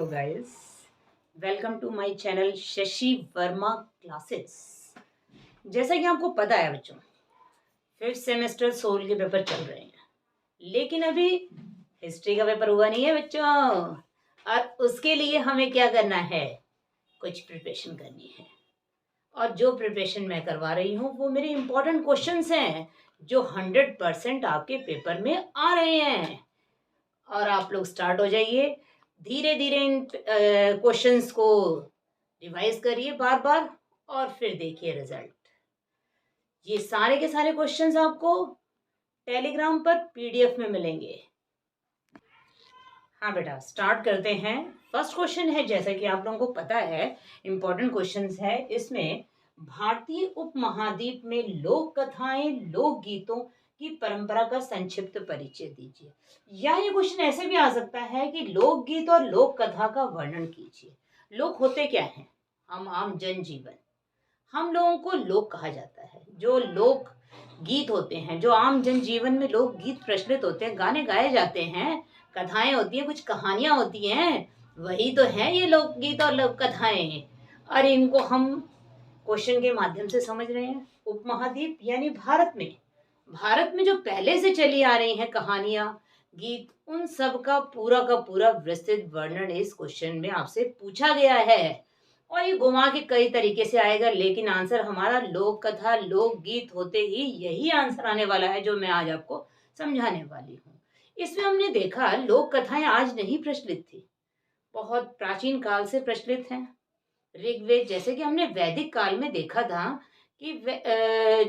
Hello guys, welcome to my channel Shashi Verma classes. जैसा कि आपको पता है बच्चों, फिफ्थ सेमेस्टर सोल के पेपर चल रहे हैं, लेकिन अभी हिस्ट्री का पेपर हुआ नहीं है बच्चों। और उसके लिए हमें क्या करना है, कुछ प्रिपरेशन करनी है। और जो प्रिपरेशन मैं करवा रही हूँ वो मेरे इम्पोर्टेंट क्वेश्चंस हैं जो 100% आपके पेपर में आ रहे हैं। और आप लोग स्टार्ट हो जाइए, धीरे धीरे इन क्वेश्चंस को रिवाइज करिए बार बार, और फिर देखिए रिजल्ट। ये सारे के सारे क्वेश्चंस आपको टेलीग्राम पर पीडीएफ में मिलेंगे। हाँ बेटा, स्टार्ट करते हैं। फर्स्ट क्वेश्चन है, जैसा कि आप लोगों को पता है, इंपॉर्टेंट क्वेश्चंस है। इसमें भारतीय उपमहाद्वीप में लोक कथाएं लोक गीतों की परंपरा का संक्षिप्त परिचय दीजिए। या ये क्वेश्चन ऐसे भी आ सकता है कि लोकगीत और लोक कथा का वर्णन कीजिए। लोक होते क्या हैं? हम आम जनजीवन, हम लोगों को लोक कहा जाता है। जो लोक गीत होते हैं, जो आम जनजीवन में लोक गीत प्रचलित होते हैं, गाने गाए जाते हैं, कथाएं होती हैं, कुछ कहानियां होती हैं, वही तो है ये लोकगीत और लोक कथाएं। और इनको हम क्वेश्चन के माध्यम से समझ रहे हैं। उपमहाद्वीप यानी भारत में जो पहले से चली आ रही हैं कहानियां, गीत, उन सब का पूरा विस्तृत वर्णन इस क्वेश्चन में आपसे पूछा गया है। और ये घुमा के कई तरीके से आएगा, लेकिन आंसर हमारा लोक कथा लोक गीत होते ही यही आंसर आने वाला है, जो मैं आज आपको समझाने वाली हूँ। इसमें हमने देखा लोक कथाएं आज नहीं प्रचलित थी, बहुत प्राचीन काल से प्रचलित हैं। ऋग्वेद, जैसे कि हमने वैदिक काल में देखा था कि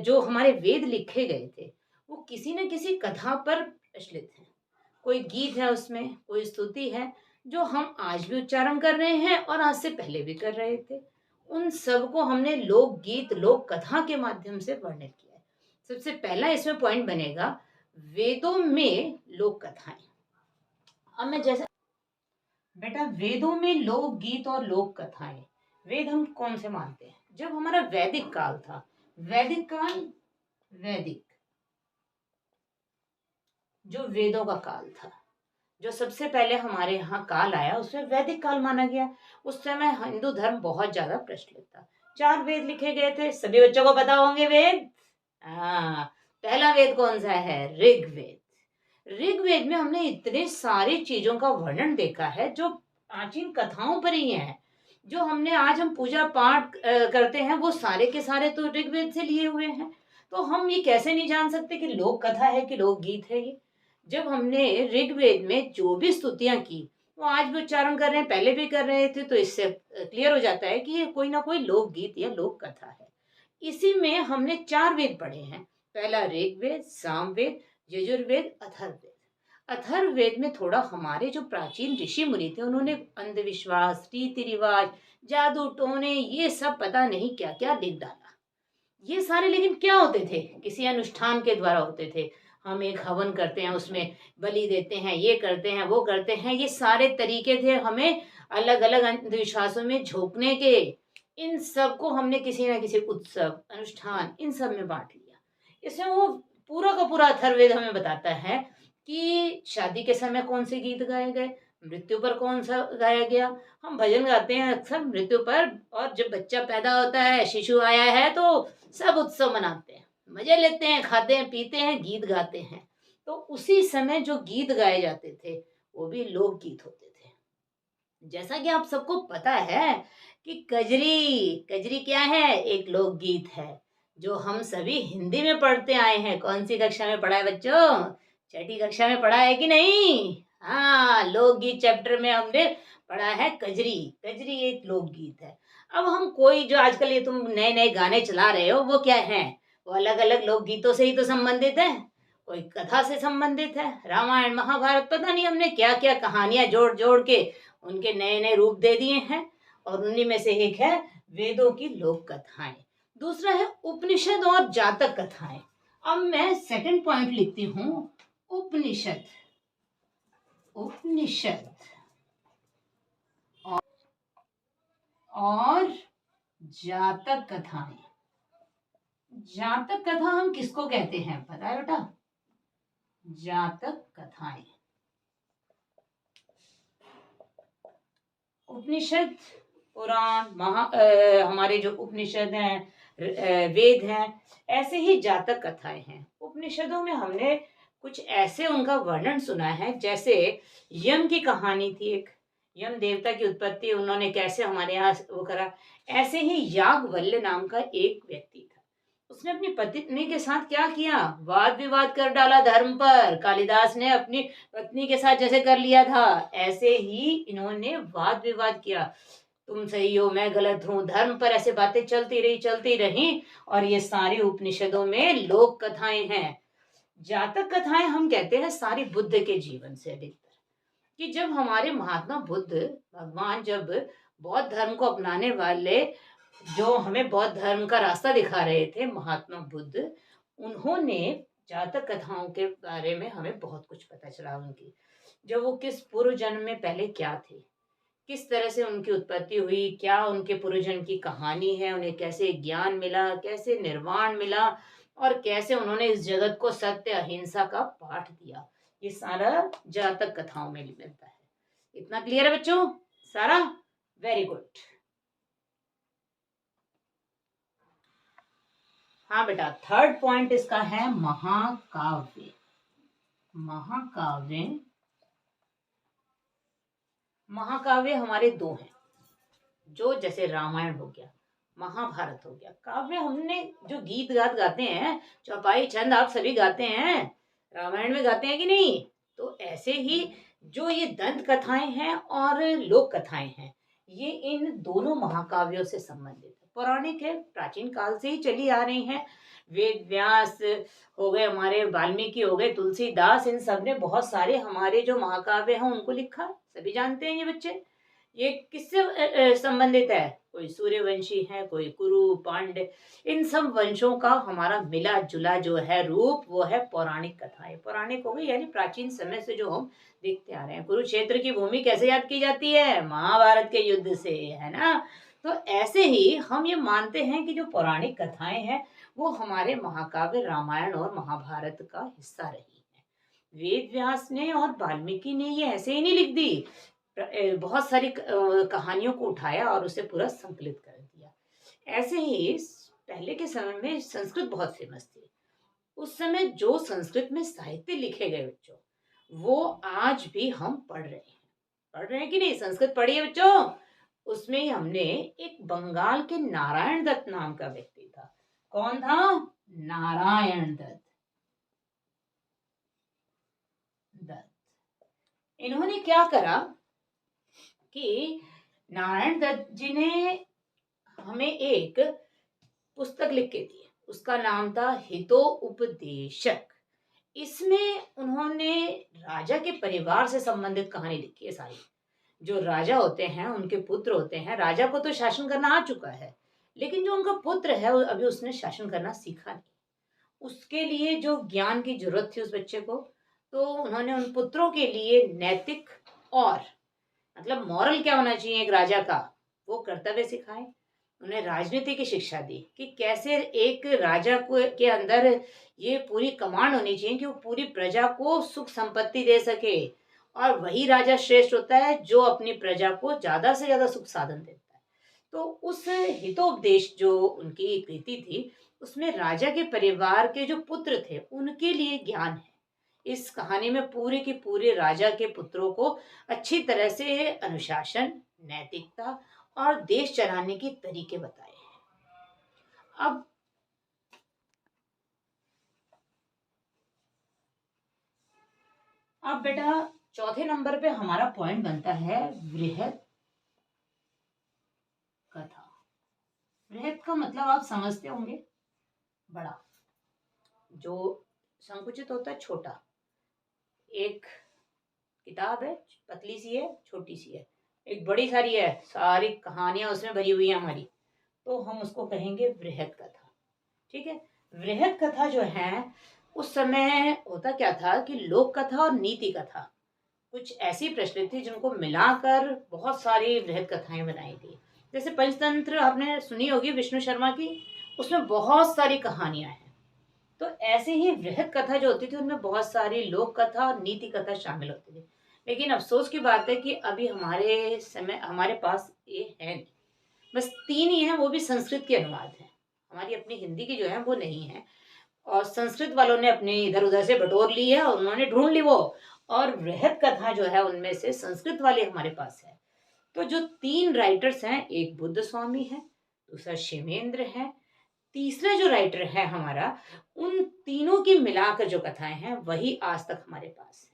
जो हमारे वेद लिखे गए थे वो किसी न किसी कथा पर प्रचलित हैं। कोई गीत है उसमें, कोई स्तुति है, जो हम आज भी उच्चारण कर रहे हैं और आज से पहले भी कर रहे थे। उन सब को हमने लोकगीत लोक कथा के माध्यम से वर्णित किया है। सबसे पहला इसमें पॉइंट बनेगा वेदों में लोक कथाएं। अब मैं जैसे बेटा, वेदों में लोक गीत और लोक कथाएं, वेद हम कौन से मानते हैं? जब हमारा वैदिक काल था, वैदिक काल, वैदिक जो वेदों का काल था, जो सबसे पहले हमारे यहाँ काल आया, उसमें वैदिक काल माना गया। उस समय हिंदू धर्म बहुत ज्यादा प्रचलित था। 4 वेद लिखे गए थे, सभी बच्चों को पता होंगे वेद। हाँ, पहला वेद कौन सा है? ऋग्वेद। ऋग्वेद में हमने इतने सारी चीजों का वर्णन देखा है जो प्राचीन कथाओं पर ही है। जो हम पूजा पाठ करते हैं, वो सारे के सारे तो ऋग्वेद से लिए हुए हैं। तो हम ये कैसे नहीं जान सकते कि लोक कथा है कि लोक गीत है ये? जब हमने ऋग्वेद में जो भी स्तुतियां की, वो आज भी उच्चारण कर रहे हैं, पहले भी कर रहे थे, तो इससे क्लियर हो जाता है कि ये कोई ना कोई लोक गीत या लोक कथा है। इसी में हमने 4 वेद पढ़े हैं। पहला ऋग्वेद, सामवेद, यजुर्वेद, अथर्ववेद। अथर्ववेद में थोड़ा हमारे जो प्राचीन ऋषि मुनि थे, उन्होंने अंधविश्वास, रीति रिवाज, जादू टोने, ये सब पता नहीं क्या क्या लिख डाला। ये सारे लेकिन क्या होते थे? किसी अनुष्ठान के द्वारा होते थे। हम एक हवन करते हैं, उसमें बलि देते हैं, ये करते हैं, वो करते हैं, ये सारे तरीके थे हमें अलग अलग अंधविश्वासों में झोंकने के। इन सब को हमने किसी ना किसी उत्सव, अनुष्ठान, इन सब में बांट लिया। इसमें वो पूरा का पूरा अथर्ववेद हमें बताता है कि शादी के समय कौन से गीत गाए गए, मृत्यु पर कौन सा गाया गया। हम भजन गाते हैं अक्सर मृत्यु पर, और जब बच्चा पैदा होता है, शिशु आया है, तो सब उत्सव मनाते हैं, मजे लेते हैं, खाते हैं, पीते हैं, गीत गाते हैं। तो उसी समय जो गीत गाए जाते थे वो भी लोक गीत होते थे। जैसा कि आप सबको पता है कि कजरी, कजरी क्या है? एक लोकगीत है जो हम सभी हिंदी में पढ़ते आए हैं। कौन सी कक्षा में पढ़ा है बच्चों? छठी कक्षा में पढ़ा है कि नहीं? हाँ, लोकगीत चैप्टर में हमने पढ़ा है कजरी। कजरी एक लोकगीत है। अब हम कोई जो आजकल ये तुम नए नए गाने चला रहे हो, वो क्या है? वो अलग अलग लोकगीतों से ही तो संबंधित है, कोई कथा से संबंधित है। रामायण महाभारत, पता नहीं हमने क्या क्या कहानियां जोड़ जोड़ के उनके नए नए रूप दे दिए हैं। और उन्हीं में से एक है वेदों की लोक कथाएं। दूसरा है उपनिषद और जातक कथाएं। अब मैं सेकंड पॉइंट लिखती हूं, उपनिषद। उपनिषद और जातक कथाएं। जातक कथा हम किसको कहते हैं, पता है बेटा? जातक कथाएं उपनिषद, पुराण, हमारे जो उपनिषद हैं, वेद हैं, ऐसे ही जातक कथाएं हैं। उपनिषदों में हमने कुछ ऐसे उनका वर्णन सुना है, जैसे यम की कहानी थी एक, यम देवता की उत्पत्ति उन्होंने कैसे हमारे यहाँ वो करा। ऐसे ही याज्ञवल्क्य नाम का एक व्यक्ति था, उसने अपनी पत्नी के साथ क्या किया, वाद विवाद कर डाला धर्म पर। कालिदास ने अपनी पत्नी के साथ जैसे कर लिया था, ऐसे ही इन्होंने वाद विवाद किया, तुम सही हो मैं गलत हूँ, धर्म पर ऐसे बातें चलती रही। और ये सारी उपनिषदों में लोक कथाएं हैं। जातक कथाएं हम कहते हैं सारी बुद्ध के जीवन से अधिकतर, कि जब हमारे महात्मा बुद्ध भगवान जब बौद्ध धर्म को अपनाने वाले, जो हमें बौद्ध धर्म का रास्ता दिखा रहे थे महात्मा बुद्ध, उन्होंने जातक कथाओं के बारे में हमें बहुत कुछ पता चला उनकी, जो वो किस पूर्व जन्म में पहले क्या थे, किस तरह से उनकी उत्पत्ति हुई, क्या उनके पूर्व जन्म की कहानी है, उन्हें कैसे ज्ञान मिला, कैसे निर्वाण मिला, और कैसे उन्होंने इस जगत को सत्य अहिंसा का पाठ दिया। ये सारा जातक कथाओं में मिलता है। इतना क्लियर है बच्चों सारा? Very good. हाँ बेटा, थर्ड पॉइंट इसका है महाकाव्य। महाकाव्य, महाकाव्य हमारे दो हैं, जो जैसे रामायण हो गया, महाभारत हो गया। काव्य हमने जो गीत गाते हैं, चौपाई छंद आप सभी गाते हैं, रामायण में गाते हैं कि नहीं? तो ऐसे ही जो ये दंत कथाएं हैं और लोक कथाएं हैं, ये इन दोनों महाकाव्यों से संबंधित है, पौराणिक है, प्राचीन काल से ही चली आ रही हैं। वेद व्यास हो गए, हमारे वाल्मीकि हो गए, तुलसीदास, इन सब ने बहुत सारे हमारे जो महाकाव्य हैं उनको लिखा, सभी जानते हैं ये बच्चे। ये किससे संबंधित है? कोई सूर्यवंशी है, कोई कुरु पांड्य, इन सब वंशों का हमारा मिला जुला जो है रूप, वो है पौराणिक कथाएं। पौराणिक हो गई यानी प्राचीन समय से जो हम देखते आ रहे हैं। कुरुक्षेत्र की भूमि कैसे याद की जाती है? महाभारत के युद्ध से, है ना? तो ऐसे ही हम ये मानते हैं कि जो पौराणिक कथाएं हैं वो हमारे महाकाव्य रामायण और महाभारत का हिस्सा रही है। वेद व्यास ने और वाल्मीकि ने ये ऐसे ही नहीं लिख दी, बहुत सारी कहानियों को उठाया और उसे पूरा संकलित कर दिया। ऐसे ही पहले के समय में संस्कृत बहुत फेमस थी। उस समय जो संस्कृत में साहित्य लिखे गए बच्चों, वो आज भी हम पढ़ रहे हैं कि नहीं? संस्कृत पढ़ी है बच्चों? उसमें ही हमने एक बंगाल के नारायण दत्त नाम का व्यक्ति था। कौन था? नारायण दत्त। इन्होंने क्या करा कि नारायण दत्त जी ने हमें एक पुस्तक लिख के दी, उसका नाम था हितोपदेशक। इसमें उन्होंने राजा के परिवार से संबंधित कहानी लिखी है सारी। जो राजा होते हैं, उनके पुत्र होते हैं, राजा को तो शासन करना आ चुका है, लेकिन जो उनका पुत्र है अभी उसने शासन करना सीखा नहीं। उसके लिए जो ज्ञान की जरूरत थी उस बच्चे को, तो उन्होंने उन पुत्रों के लिए नैतिक और मतलब मॉरल क्या होना चाहिए एक राजा का, वो कर्तव्य सिखाए। उन्हें राजनीति की शिक्षा दी कि कैसे एक राजा को के अंदर ये पूरी कमांड होनी चाहिए कि वो पूरी प्रजा को सुख संपत्ति दे सके, और वही राजा श्रेष्ठ होता है जो अपनी प्रजा को ज्यादा से ज्यादा सुख साधन देता है। तो उस हितोपदेश जो उनकी कृति थी, उसमें राजा के परिवार के जो पुत्र थे उनके लिए ज्ञान है। इस कहानी में पूरे के पूरे राजा के पुत्रों को अच्छी तरह से अनुशासन, नैतिकता और देश चलाने के तरीके बताए हैं। अब बेटा चौथे नंबर पे हमारा पॉइंट बनता है वृहत कथा। वृहत का मतलब आप समझते होंगे, बड़ा। जो संकुचित होता है छोटा। एक किताब है, पतली सी है, छोटी सी है, एक बड़ी सारी है, सारी कहानियां उसमें भरी हुई है हमारी, तो हम उसको कहेंगे वृहत कथा। ठीक है? वृहत कथा जो है, उस समय होता क्या था कि लोक कथा और नीति कथा कुछ ऐसी प्रचलित थी जिनको मिलाकर बहुत सारी वृहत कथाएं बनाई थी। जैसे पंचतंत्र आपने सुनी होगी विष्णु शर्मा की, उसमें बहुत सारी कहानियां हैं। तो ऐसे ही वृहत कथा जो होती थी उनमें बहुत सारी लोक कथा और नीति कथा शामिल होती थी। लेकिन अफ़सोस की बात है कि अभी हमारे समय हमारे पास ये है नहीं। बस 3 ही हैं, वो भी संस्कृत के अनुवाद हैं। हमारी अपनी हिंदी की जो है वो नहीं है और संस्कृत वालों ने अपनी इधर-उधर से बटोर ली है और उन्होंने ढूँढ ली वो और वृहत कथा जो है उनमें से संस्कृत वाली हमारे पास है। तो जो 3 राइटर्स हैं, एक बुद्ध स्वामी है, दूसरा शिवेंद्र है, तीसरा जो राइटर है हमारा, उन तीनों की मिलाकर जो कथाएँ हैं, वही आज तक हमारे पास हैं।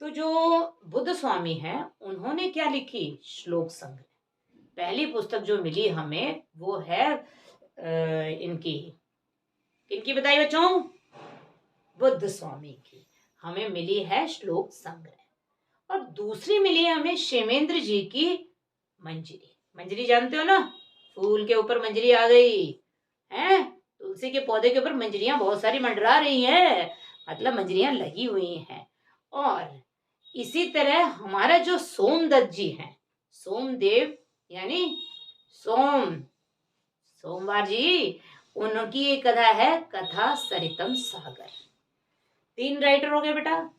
तो जो बुद्ध स्वामी हैं, उन्होंने क्या लिखी? श्लोक संग्रह। पहली पुस्तक जो मिली हमें वो है इनकी किनकी बताइए बच्चों? बुद्ध स्वामी की। हमें मिली है श्लोक संग्रह और दूसरी मिली है हमें शेमेंद्र जी की मंजरी। मंजरी जानते हो ना? फूल के ऊपर मंजरी आ गई है, तुलसी के पौधे के ऊपर मंजरियां बहुत सारी मंडरा रही हैं, मतलब मंजरियां लगी हुई हैं। और इसी तरह हमारा जो सोमदत्त जी हैं, सोमदेव यानी सोम सोमवार जी, उनकी एक कथा है कथा सरितम सागर। 3 राइटर हो गए बेटा,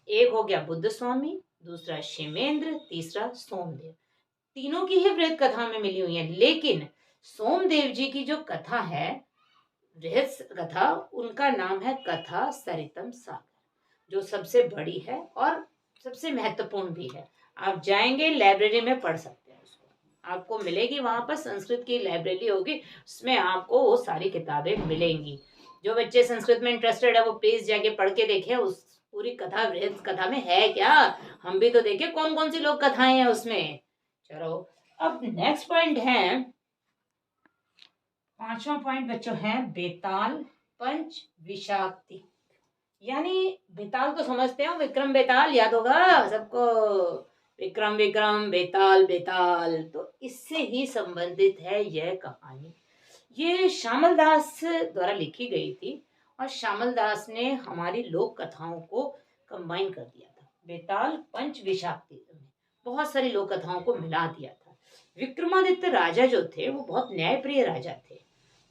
एक हो गया बुद्ध स्वामी, दूसरा शिवेंद्र, तीसरा सोमदेव। तीनों की ही वृहत कथा में मिली हुई है, लेकिन सोमदेव जी की जो कथा है वृहत कथा, उनका नाम है कथा सरितम सागर, जो सबसे बड़ी है और सबसे महत्वपूर्ण भी है। आप जाएंगे लाइब्रेरी में पढ़ सकते हैं उसको, आपको मिलेगी वहां पर, संस्कृत की लाइब्रेरी होगी, उसमें आपको वो सारी किताबें मिलेंगी। जो बच्चे संस्कृत में इंटरेस्टेड है वो प्लीज जाके पढ़ के देखें उस पूरी कथा, वृहत कथा में है क्या, हम भी तो देखें कौन कौन सी लोक कथाएं हैं उसमें। चलो अब नेक्स्ट पॉइंट है, 5वां पॉइंट बच्चों है बेताल पंच विषाक्ति। यानी बेताल तो समझते हो, विक्रम बेताल याद होगा सबको, विक्रम विक्रम बेताल बेताल, तो इससे ही संबंधित है यह कहानी। ये श्यामल दास द्वारा लिखी गई थी और श्यामल दास ने हमारी लोक कथाओं को कंबाइन कर दिया था। बेताल पंच विषाक्ति में बहुत सारी लोक कथाओं को मिला दिया था। विक्रमादित्य राजा जो थे वो बहुत न्यायप्रिय राजा थे।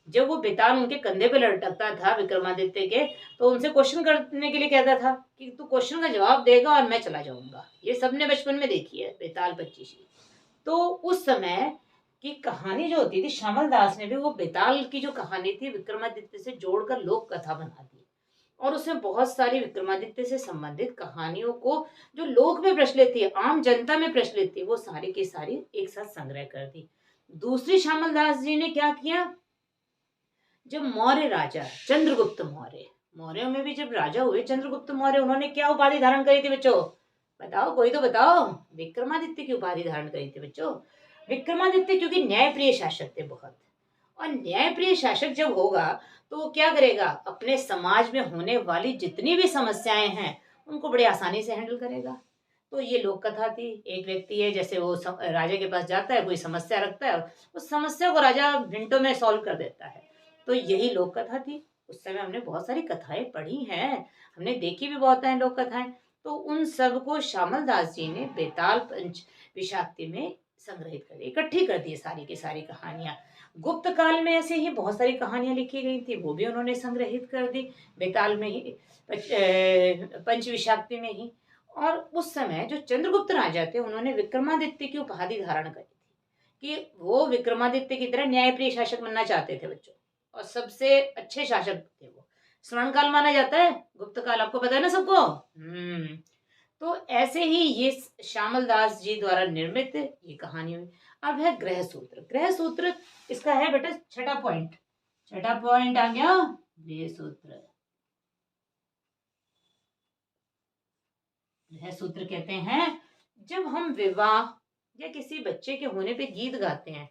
जब वो बेताल उनके कंधे पे लटकता था विक्रमादित्य के, तो उनसे क्वेश्चन करने के लिए कहता था कि तू क्वेश्चन का जवाब देगा और मैं चला जाऊंगा। ये सबने बचपन में देखी है बेताल पच्चीसी। तो उस समय की कहानी जो होती थी, श्यामल दास ने भी वो बेताल की जो कहानी थी विक्रमादित्य से जोड़कर लोक कथा बना दी और उसमें बहुत सारी विक्रमादित्य से संबंधित कहानियों को जो लोक में प्रचलित थी, आम जनता में प्रचलित थी, वो सारी की सारी एक साथ संग्रह कर दी। दूसरी श्यामल दास जी ने क्या किया, जब मौर्य राजा चंद्रगुप्त मौर्य, मौर्यों में भी जब राजा हुए चंद्रगुप्त मौर्य, उन्होंने क्या उपाधि धारण करी थी बच्चों? बताओ, कोई तो बताओ। विक्रमादित्य की उपाधि धारण करी थी बच्चों। विक्रमादित्य क्योंकि न्यायप्रिय शासक थे बहुत, और न्यायप्रिय शासक जब होगा तो वो क्या करेगा, अपने समाज में होने वाली जितनी भी समस्याएं हैं उनको बड़ी आसानी से हैंडल करेगा। तो ये लोक कथा थी। एक व्यक्ति है, जैसे वो राजा के पास जाता है, कोई समस्या रखता है, उस समस्या को राजा मिनटों में सॉल्व कर देता है। तो यही लोक कथा थी। उस समय हमने बहुत सारी कथाएं पढ़ी हैं, हमने देखी भी बहुत है लोक कथाएं। तो उन सब को श्यामल दास जी ने बेताल पंच विषाक्ति में संग्रहित कर दी, इकट्ठी कर दी सारी की सारी कहानियां। गुप्त काल में ऐसे ही बहुत सारी कहानियां लिखी गई थी, वो भी उन्होंने संग्रहित कर दी बेताल में ही, पंच विषाक्ति में ही। और उस समय जो चंद्रगुप्त राजा थे उन्होंने विक्रमादित्य की उपाधि धारण करी थी कि वो विक्रमादित्य की तरह न्यायप्रिय शासक बनना चाहते थे बच्चों, और सबसे अच्छे शासक थे वो। स्वर्ण काल माना जाता है गुप्त काल, आपको पता है ना सबको। तो ऐसे ही ये श्यामल दास जी द्वारा निर्मित ये कहानी हुई। अब है ग्रह सूत्र। ग्रह सूत्र इसका है बेटा छठा पॉइंट, छठा पॉइंट आ गया ग्रह सूत्र। ग्रह सूत्र कहते हैं जब हम विवाह या किसी बच्चे के होने पे गीत गाते हैं।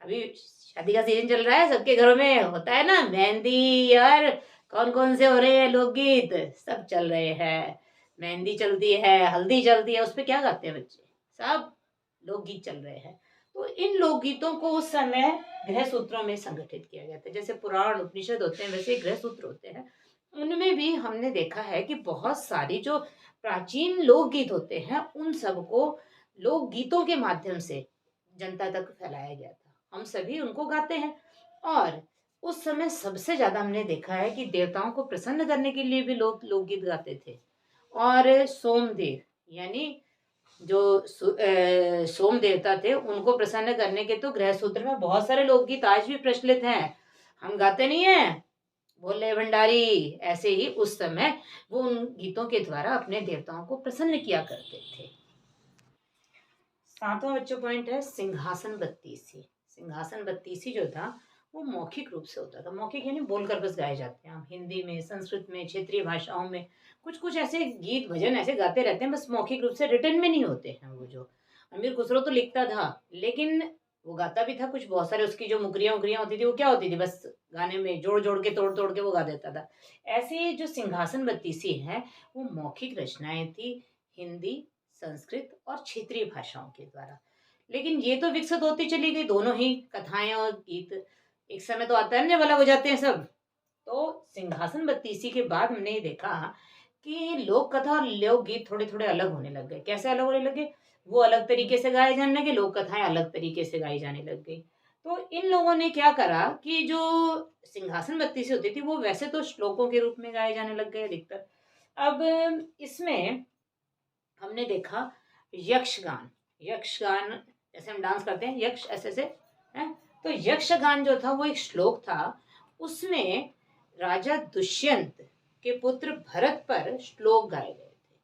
अभी शादी का सीजन चल रहा है, सबके घरों में होता है ना मेहंदी, यार कौन कौन से हो रहे हैं लोकगीत, सब चल रहे हैं। मेहंदी चलती है, हल्दी चलती है, उस पे क्या गाते हैं बच्चे, सब लोकगीत चल रहे हैं। तो इन लोकगीतों को उस समय गृह सूत्रों में संगठित किया जाता है। जैसे पुराण उपनिषद होते हैं वैसे गृह सूत्र होते हैं। उनमें भी हमने देखा है कि बहुत सारी जो प्राचीन लोकगीत होते हैं उन सबको लोकगीतों के माध्यम से जनता तक फैलाया गया था। हम सभी उनको गाते हैं। और उस समय सबसे ज्यादा हमने देखा है कि देवताओं को प्रसन्न करने के लिए भी लोग लोकगीत गाते थे। और सोमदेव यानी जो सोम देवता थे उनको प्रसन्न करने के तो गृह सूत्र में बहुत सारे लोकगीत आज भी प्रचलित हैं। हम गाते नहीं हैं, भोले भंडारी। ऐसे ही उस समय वो उन गीतों के द्वारा अपने देवताओं को प्रसन्न किया करते थे। सातवां बच्चों पॉइंट है सिंहासन बत्तीसी। सिंहासन बत्तीसी जो था वो मौखिक रूप से होता था। मौखिक यानी बोलकर बस गाए जाते हैं। हम हिंदी में, संस्कृत में, क्षेत्रीय भाषाओं में कुछ कुछ ऐसे गीत भजन ऐसे गाते रहते हैं, बस मौखिक रूप से, रिटन में नहीं होते हैं। वो जो अमीर खुसरो तो लिखता था, लेकिन वो गाता भी था कुछ। बहुत सारे उसकी जो मुकरियां उकरियां होती थी वो क्या होती थी, बस गाने में जोड़ जोड़ के तोड़ तोड़ के वो गा देता था। ऐसे जो सिंहासन बत्तीसी है वो मौखिक रचनाएं थी, हिंदी, संस्कृत और क्षेत्रीय भाषाओं के द्वारा। लेकिन ये तो विकसित होती चली गई, दोनों ही कथाएं और गीत। एक समय तो अतन्य वाला हो जाते हैं सब। तो सिंहासन बत्तीसी के बाद हमने ये देखा कि लोक कथा और लोकगीत थोड़े थोड़े अलग होने लग गए। कैसे अलग होने लगे? वो अलग तरीके से गाए जाने लगे, लोक कथाएं अलग तरीके से गाई जाने लग गई। तो इन लोगों ने क्या करा कि जो सिंहासन बत्तीसी होती थी वो वैसे तो श्लोकों के रूप में गाए जाने लग गए अधिकतर। अब इसमें हमने देखा यक्षगान। यक्षगान जैसे हम डांस करते हैं, यक्ष ऐसे से है। तो यक्षगान जो था वो एक श्लोक था। उसमें राजा दुष्यंत के पुत्र भरत पर श्लोक गाए गए थे,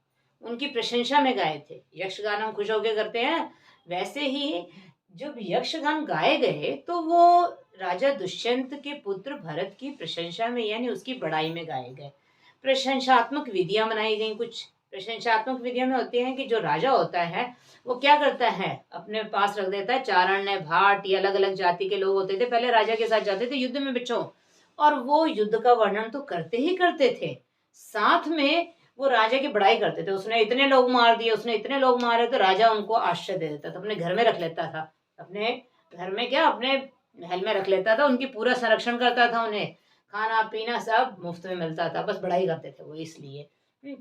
उनकी प्रशंसा में गाए थे। यक्षगान हम खुश होकर करते हैं, वैसे ही जब यक्षगान गाए गए तो वो राजा दुष्यंत के पुत्र भरत की प्रशंसा में यानी उसकी बड़ाई में गाए गए। प्रशंसात्मक विधियां बनाई गई। कुछ प्रशंसात्मक विधियां में होती हैं कि जो राजा होता है वो क्या करता है, अपने पास रख देता है चारण भाट या अलग अलग जाति के लोग होते थे, पहले राजा के साथ जाते थे युद्ध में बच्चों, और वो युद्ध का वर्णन तो करते ही करते थे, साथ में वो राजा की बड़ाई करते थे। उसने इतने लोग मार दिए, उसने इतने लोग मारे, तो राजा उनको आश्रय दे देता था, अपने घर में रख लेता था। अपने घर में क्या, अपने महल में रख लेता था, उनकी पूरा संरक्षण करता था, उन्हें खाना पीना सब मुफ्त में मिलता था, बस बड़ाई करते थे वो इसलिए।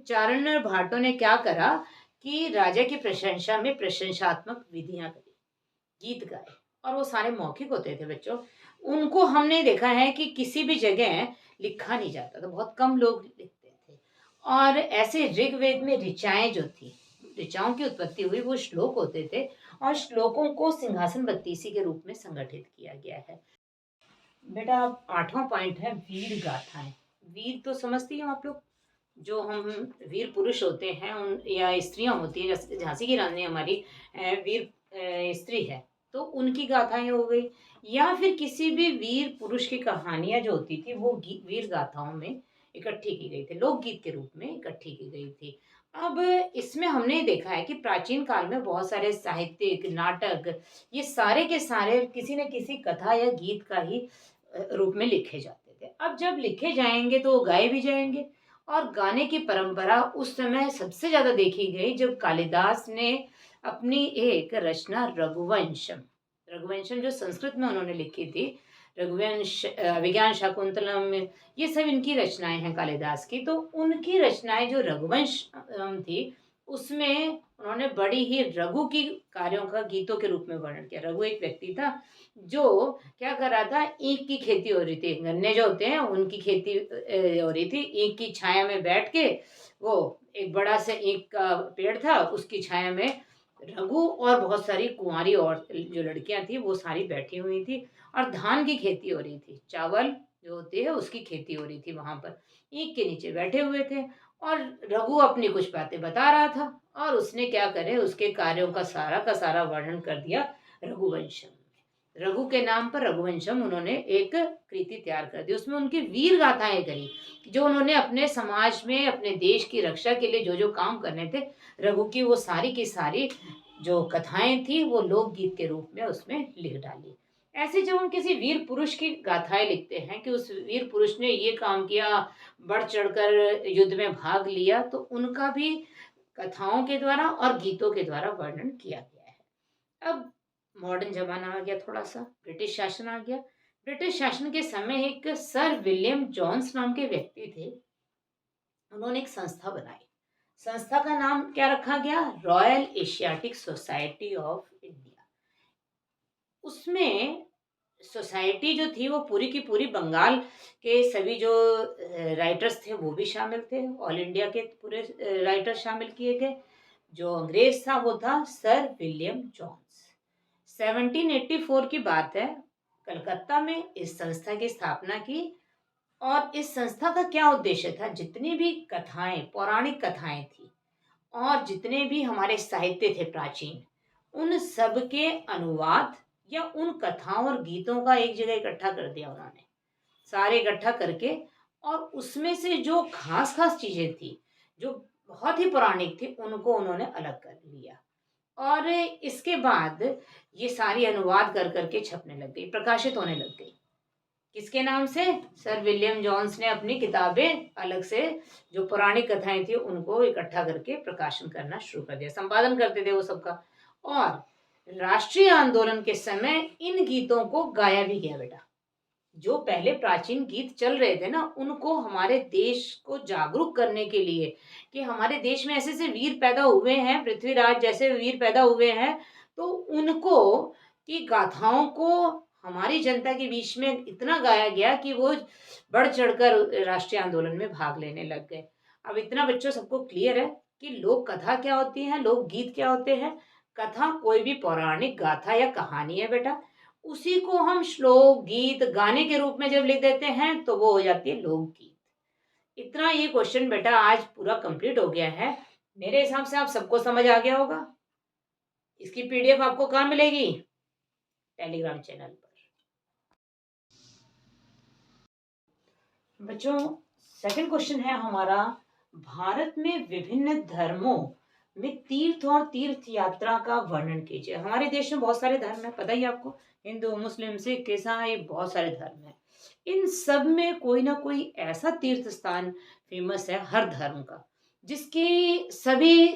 चारण भाटों ने क्या करा कि राजा की प्रशंसा में प्रशंसात्मक विधियां करी, गीत गाए, और वो सारे मौखिक होते थे बच्चों। उनको हमने देखा है कि किसी भी जगह लिखा नहीं जाता था, बहुत कम लोग लिखते थे। और ऐसे ऋग्वेद में ऋचाएं जो थी, ऋचाओं की उत्पत्ति हुई, वो श्लोक होते थे, और श्लोकों को सिंहासन बत्तीसी के रूप में संगठित किया गया है। बेटा आठवां पॉइंट है वीर गाथाएं। वीर तो समझती हो आप लोग, जो हम वीर पुरुष होते हैं उन या स्त्रियां होती हैं, जैसे झांसी की रानी हमारी वीर स्त्री है, तो उनकी गाथाएं हो गई। या फिर किसी भी वीर पुरुष की कहानियां जो होती थी वो वीर गाथाओं में इकट्ठी की गई थी, लोकगीत के रूप में इकट्ठी की गई थी। अब इसमें हमने देखा है कि प्राचीन काल में बहुत सारे साहित्यिक नाटक, ये सारे के सारे किसी न किसी कथा या गीत का ही रूप में लिखे जाते थे। अब जब लिखे जाएंगे तो वो गाए भी जाएंगे। और गाने की परंपरा उस समय सबसे ज्यादा देखी गई जब कालिदास ने अपनी एक रचना रघुवंशम, रघुवंशम जो संस्कृत में उन्होंने लिखी थी, रघुवंश, विज्ञान शाकुंतलम, ये सब इनकी रचनाएं हैं कालिदास की। तो उनकी रचनाएं जो रघुवंश थी, उसमें उन्होंने बड़ी ही रघु की कार्यों का गीतों के रूप में वर्णन किया। रघु एक व्यक्ति था जो क्या कर रहा था, ईख की खेती हो रही थी, गन्ने जो होते हैं उनकी खेती हो रही थी। ईख की छाया में बैठ के, वो एक बड़ा से ईख का पेड़ था, उसकी छाया में रघु और बहुत सारी कुंवारी और जो लड़कियां थी वो सारी बैठी हुई थी, और धान की खेती हो रही थी, चावल जो होती है उसकी खेती हो रही थी। वहां पर ईख के नीचे बैठे हुए थे, और रघु अपनी कुछ बातें बता रहा था, और उसने क्या करे, उसके कार्यों का सारा वर्णन कर दिया रघुवंशम में। रघु के नाम पर रघुवंशम उन्होंने एक कृति तैयार कर दी, उसमें उनकी वीर गाथाएं करी, जो उन्होंने अपने समाज में अपने देश की रक्षा के लिए जो जो काम करने थे, रघु की वो सारी की सारी जो कथाएं थी वो लोकगीत के रूप में उसमें लिख डाली। ऐसे जब हम किसी वीर पुरुष की गाथाएं लिखते हैं कि उस वीर पुरुष ने ये काम किया, बढ़ चढ़कर युद्ध में भाग लिया, तो उनका भी कथाओं के द्वारा और गीतों के द्वारा वर्णन किया गया है। अब मॉडर्न जमाना आ गया, थोड़ा सा ब्रिटिश शासन आ गया। ब्रिटिश शासन के समय एक सर विलियम जॉन्स नाम के व्यक्ति थे, उन्होंने एक संस्था बनाई। संस्था का नाम क्या रखा गया, royal Asiatic society of India. उसमें सोसाइटी जो थी वो पूरी की पूरी बंगाल के सभी जो राइटर्स थे वो भी शामिल थे, ऑल इंडिया के पूरे राइटर शामिल किए गए। जो अंग्रेज था वो था सर विलियम जॉन्स। 1784 की बात है, कलकत्ता में इस संस्था की स्थापना की। और इस संस्था का क्या उद्देश्य था, जितनी भी कथाएं, पौराणिक कथाएं थी और जितने भी हमारे साहित्य थे प्राचीन, उन सब के अनुवाद या उन कथाओं और गीतों का एक जगह इकट्ठा कर दिया उन्होंने, सारे इकट्ठा करके। और उसमें से जो खास खास चीजें थी, जो बहुत ही पौराणिक थी, उनको उन्होंने अलग कर लिया। और इसके बाद ये सारी अनुवाद कर करके छपने लग गई, प्रकाशित होने लग गई। किसके नाम से? सर विलियम जॉन्स ने अपनी किताबें अलग से, जो पौराणिक कथाएं थी, उनको इकट्ठा करके प्रकाशन करना शुरू कर दिया, संपादन करते थे वो सबका। और राष्ट्रीय आंदोलन के समय इन गीतों को गाया भी गया बेटा। जो पहले प्राचीन गीत चल रहे थे ना, उनको हमारे देश को जागरूक करने के लिए, कि हमारे देश में ऐसे ऐसे वीर पैदा हुए हैं, पृथ्वीराज जैसे वीर पैदा हुए हैं, तो उनको की गाथाओं को हमारी जनता के बीच में इतना गाया गया कि वो बढ़ चढ़कर राष्ट्रीय आंदोलन में भाग लेने लग गए। अब इतना बच्चों सबको क्लियर है कि लोक कथा क्या होती है, लोक गीत क्या होते हैं। कथा कोई भी पौराणिक गाथा या कहानी है बेटा, उसी को हम श्लोक, गीत, गाने के रूप में जब लिख देते हैं तो वो हो जाती है लोकगीत। इतना ये क्वेश्चन बेटा आज पूरा कंप्लीट हो गया है। मेरे हिसाब से आप सबको समझ आ गया होगा। इसकी पीडीएफ आपको कहाँ मिलेगी? टेलीग्राम चैनल पर। बच्चों, सेकंड क्वेश्चन है हमारा, भारत में विभिन्न धर्मों में तीर्थ और तीर्थ यात्रा का वर्णन कीजिए। हमारे देश में बहुत सारे धर्म है, पता ही आपको, हिंदू, मुस्लिम, सिख, ईसाई, बहुत सारे धर्म है। इन सब में कोई ना कोई ऐसा तीर्थ स्थान फेमस है हर धर्म का, जिसकी सभी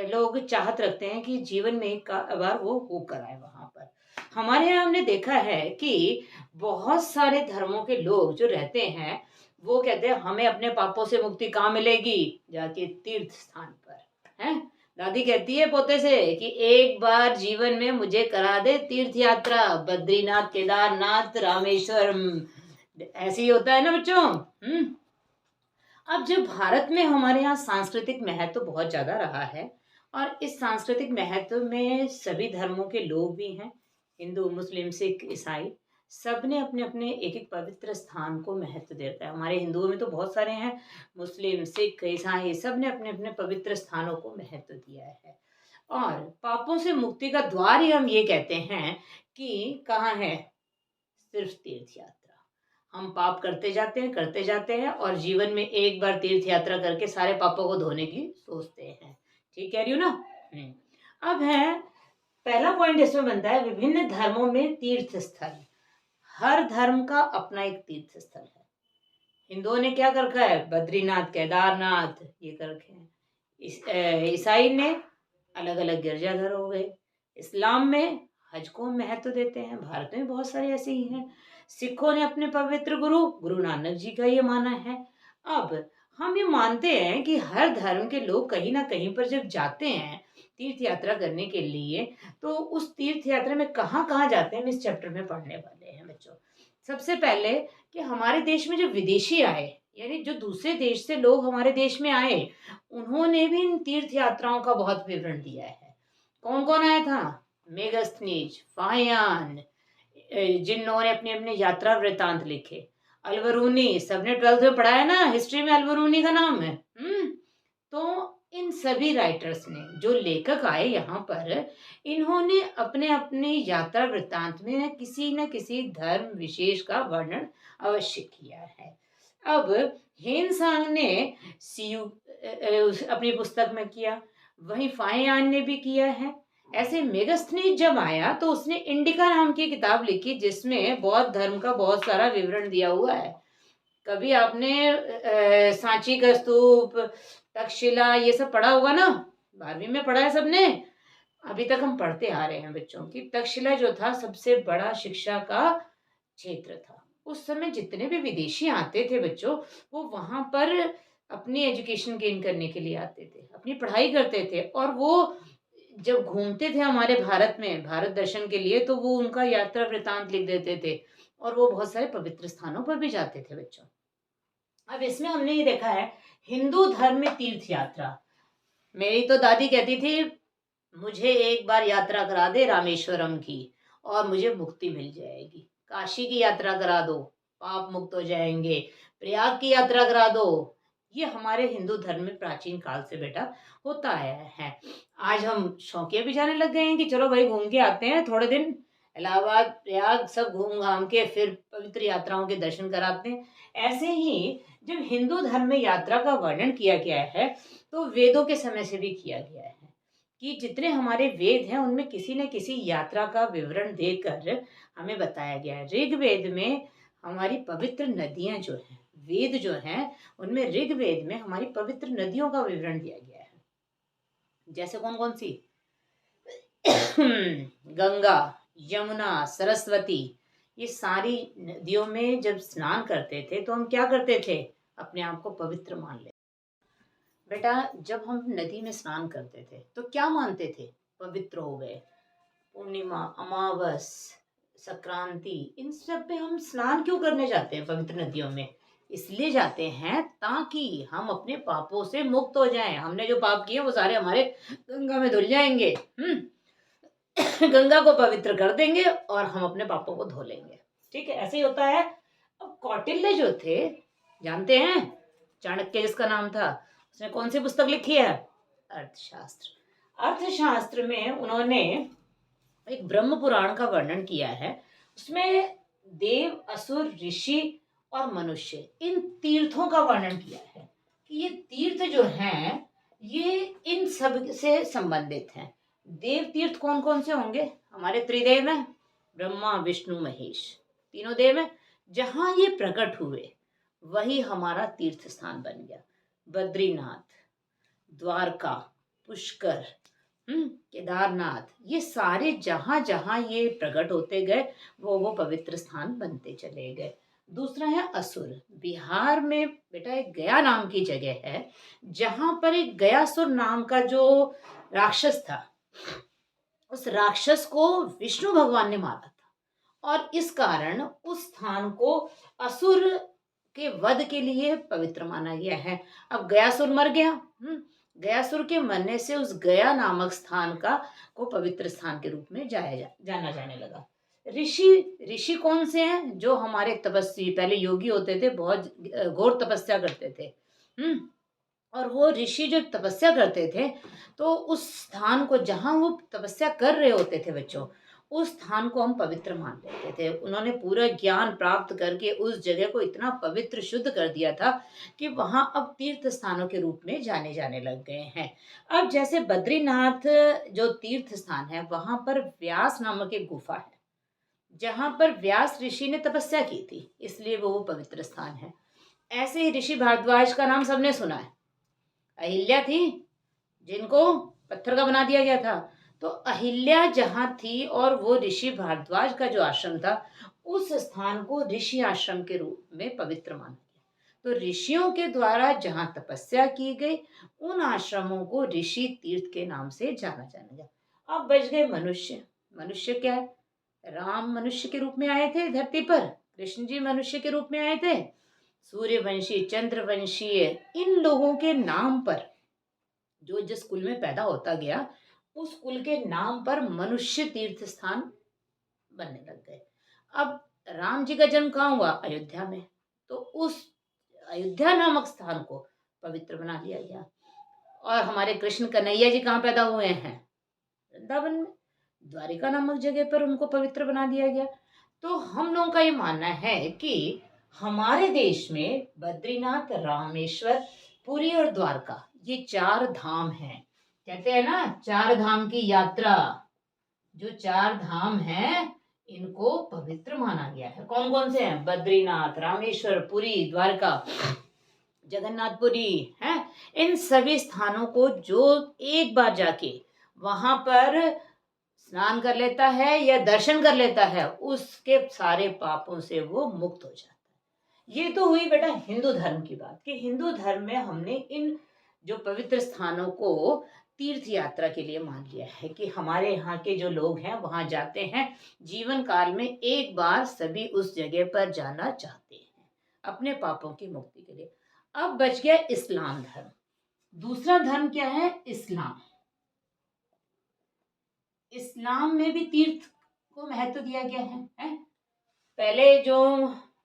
लोग चाहत रखते हैं कि जीवन में एक बार वो होकर आए वहां पर। हमारे यहाँ हमने देखा है कि बहुत सारे धर्मों के लोग जो रहते हैं, वो कहते हैं हमें अपने पापों से मुक्ति कहाँ मिलेगी? जाके तीर्थ स्थान पर। है, दादी कहती है पोते से कि एक बार जीवन में मुझे करा दे तीर्थ यात्रा, बद्रीनाथ, केदारनाथ, रामेश्वरम। ऐसे ही होता है ना बच्चों। अब जब भारत में हमारे यहाँ सांस्कृतिक महत्व तो बहुत ज्यादा रहा है, और इस सांस्कृतिक महत्व में सभी धर्मों के लोग भी हैं, हिंदू, मुस्लिम, सिख, ईसाई, सब ने अपने अपने एक एक पवित्र स्थान को महत्व देता है। हमारे हिंदुओं में तो बहुत सारे हैं, मुस्लिम, सिख, ईसाई, सब ने अपने अपने पवित्र स्थानों को महत्व दिया है। और पापों से मुक्ति का द्वार ही हम ये कहते हैं कि कहाँ है? सिर्फ तीर्थ यात्रा। हम पाप करते जाते हैं और जीवन में एक बार तीर्थ यात्रा करके सारे पापों को धोने की सोचते हैं। ठीक कह रही हूँ ना? अब है पहला पॉइंट इसमें बनता है, विभिन्न धर्मों में तीर्थ स्थल। हर धर्म का अपना एक तीर्थ स्थल है। हिंदुओं ने क्या कर रखा है? बद्रीनाथ, केदारनाथ, ये कर रखे हैं। ईसाई ने अलग अलग गिरजाघर हो गए। इस्लाम में हज को महत्व देते हैं, भारत में बहुत सारे ऐसे ही हैं। सिखों ने अपने पवित्र गुरु नानक जी का ये माना है। अब हम ये मानते हैं कि हर धर्म के लोग कहीं ना कहीं पर जब जाते हैं तीर्थ यात्रा करने के लिए, तो उस तीर्थ यात्रा में कहाँ कहाँ जाते हैं, हम इस चैप्टर में पढ़ने वाले हैं बच्चों। सबसे पहले कि हमारे देश में जो विदेशी आए, यानी जो दूसरे देश से लोग हमारे देश में आए, उन्होंने भी इन तीर्थ यात्राओं का बहुत विवरण दिया है। कौन कौन आया था? मेगास्थनीज, फाहियान, जिन लोगों ने अपने अपने यात्रा वृतांत लिखे। अलबरूनी, सबने 12th में पढ़ा है ना, हिस्ट्री में अलबरूनी का नाम है। तो इन सभी राइटर्स ने, जो लेखक आए यहाँ पर, इन्होंने अपने अपने यात्रा वृत्तांत में किसी न किसी धर्म विशेष का वर्णन अवश्य किया है। अब हेनसांग ने सीयू अपनी पुस्तक में किया, वहीं फाहियान ने भी किया है। ऐसे मेगास्थनीज जब आया तो उसने इंडिका नाम की किताब लिखी, जिसमें बौद्ध धर्म का बहुत सारा विवरण दिया हुआ है। कभी आपने सांची का स्तूप, तक्षशिला, ये सब पढ़ा होगा ना, 12वीं में पढ़ा है सबने। अभी तक हम पढ़ते आ रहे हैं बच्चों की। तक्षशिला जो था सबसे बड़ा शिक्षा का क्षेत्र था। उस समय जितने भी विदेशी आते थे बच्चों, वो वहां पर अपनी एजुकेशन गेन करने के लिए आते थे, अपनी पढ़ाई करते थे। और वो जब घूमते थे हमारे भारत में भारत दर्शन के लिए, तो वो उनका यात्रा वृतांत लिख देते थे, और वो बहुत सारे पवित्र स्थानों पर भी जाते थे बच्चों। अब इसमें हमने ये देखा है, हिंदू धर्म में तीर्थ यात्रा, मेरी तो दादी कहती थी, मुझे एक बार यात्रा करा दे रामेश्वरम की और मुझे मुक्ति मिल जाएगी। काशी की यात्रा करा दो, पाप मुक्त हो जाएंगे। प्रयाग की यात्रा करा दो। ये हमारे हिंदू धर्म में प्राचीन काल से बेटा होता आया है। आज हम शौकिया भी जाने लग गए हैं कि चलो भाई घूम के आते हैं थोड़े दिन, इलाहाबाद प्रयाग सब घूम घाम के फिर पवित्र यात्राओं के दर्शन कराते हैं। ऐसे ही जब हिंदू धर्म में यात्रा का वर्णन किया गया है तो वेदों के समय से भी किया गया है कि जितने हमारे वेद हैं उनमें किसी न किसी यात्रा का विवरण देकर हमें बताया गया है। ऋग्वेद में हमारी पवित्र नदियां जो हैं, वेद जो हैं उनमें ऋग्वेद में हमारी पवित्र नदियों का विवरण दिया गया है। जैसे कौन कौन सी? गंगा, यमुना, सरस्वती। ये सारी नदियों में जब स्नान करते थे तो हम क्या करते थे? अपने आप को पवित्र मान लेते। बेटा जब हम नदी में स्नान करते थे तो क्या मानते थे? पवित्र हो गए। पूर्णिमा, अमावस, संक्रांति, इन सब पे हम स्नान क्यों करने जाते हैं पवित्र नदियों में? इसलिए जाते हैं ताकि हम अपने पापों से मुक्त हो जाएं। हमने जो पाप किए वो सारे हमारे गंगा में धुल जाएंगे। गंगा को पवित्र कर देंगे और हम अपने पापों को धो लेंगे। ठीक है, ऐसे ही होता है। अब कौटिल्य जो थे, जानते हैं चाणक्य जिसका नाम था, उसने कौन सी पुस्तक लिखी है? अर्थशास्त्र। अर्थशास्त्र में उन्होंने एक ब्रह्म पुराण का वर्णन किया है। उसमें देव, असुर, ऋषि और मनुष्य, इन तीर्थों का वर्णन किया है कि ये तीर्थ जो हैं ये इन सब से संबंधित हैं। देव तीर्थ कौन कौन से होंगे? हमारे त्रिदेव हैं, ब्रह्मा, विष्णु, महेश, तीनों देव हैं। जहां ये प्रकट हुए वही हमारा तीर्थ स्थान बन गया। बद्रीनाथ, द्वारका, पुष्कर, केदारनाथ, ये सारे जहां जहां ये प्रकट होते गए वो पवित्र स्थान बनते चले गए। दूसरा है असुर। बिहार में बेटा एक गया नाम की जगह है जहां पर एक गयासुर नाम का जो राक्षस था, उस राक्षस को विष्णु भगवान ने मारा था और इस कारण उस स्थान को असुर के वध के लिए पवित्र माना गया है। अब गयासुर मर गया, गयासुर के मरने से उस गया नामक स्थान को पवित्र स्थान के रूप में जाना जाने लगा। ऋषि कौन से हैं? जो हमारे तपस्वी, पहले योगी होते थे, बहुत घोर तपस्या करते थे। और वो ऋषि जो तपस्या करते थे तो उस स्थान को, जहाँ वो तपस्या कर रहे होते थे बच्चों, उस स्थान को हम पवित्र मान लेते थे। उन्होंने पूरा ज्ञान प्राप्त करके उस जगह को इतना पवित्र शुद्ध कर दिया था कि वहाँ अब तीर्थ स्थानों के रूप में जाने लग गए हैं। अब जैसे बद्रीनाथ जो तीर्थ स्थान है, वहाँ पर व्यास नामक एक गुफा है जहाँ पर व्यास ऋषि ने तपस्या की थी, इसलिए वो पवित्र स्थान है। ऐसे ही ऋषि भारद्वाज का नाम सबने सुना है। अहिल्या थी जिनको पत्थर का बना दिया गया था, तो अहिल्या जहाँ थी और वो ऋषि भारद्वाज का जो आश्रम था, उस स्थान को ऋषि आश्रम के रूप में पवित्र माना गया। तो ऋषियों के द्वारा जहाँ तपस्या की गई उन आश्रमों को ऋषि तीर्थ के नाम से जाना गया। अब बच गए मनुष्य। मनुष्य क्या है? राम मनुष्य के रूप में आए थे धरती पर, कृष्ण जी मनुष्य के रूप में आए थे, सूर्यवंशी, चंद्रवंशीय, इन लोगों के नाम पर जो जिस कुल में पैदा होता गया उस कुल के नाम पर मनुष्य तीर्थ स्थान बनने लग गए। अब राम जी का जन्म कहाँ हुआ? अयोध्या में। तो उस अयोध्या नामक स्थान को पवित्र बना दिया गया। और हमारे कृष्ण कन्हैया जी कहाँ पैदा हुए हैं? वृंदावन में। द्वारिका नामक जगह पर उनको पवित्र बना दिया गया। तो हम लोगों का ये मानना है कि हमारे देश में बद्रीनाथ, रामेश्वर, पुरी और द्वारका, ये 4 धाम हैं। कहते हैं ना 4 धाम की यात्रा, जो 4 धाम हैं इनको पवित्र माना गया है। कौन कौन से हैं? बद्रीनाथ, रामेश्वर, पुरी, द्वारका, जगन्नाथपुरी है। इन सभी स्थानों को जो एक बार जाके वहां पर स्नान कर लेता है या दर्शन कर लेता है, उसके सारे पापों से वो मुक्त हो जाता है। ये तो हुई बेटा हिंदू धर्म की बात कि हिंदू धर्म में हमने इन जो पवित्र स्थानों को तीर्थ यात्रा के लिए मान लिया है कि हमारे यहाँ के जो लोग हैं वहाँ जाते हैं, जीवन काल में एक बार सभी उस जगह पर जाना चाहते हैं अपने पापों की मुक्ति के लिए। अब बच गया इस्लाम धर्म। दूसरा धर्म क्या है? इस्लाम। इस्लाम में भी तीर्थ को महत्व दिया गया है? पहले जो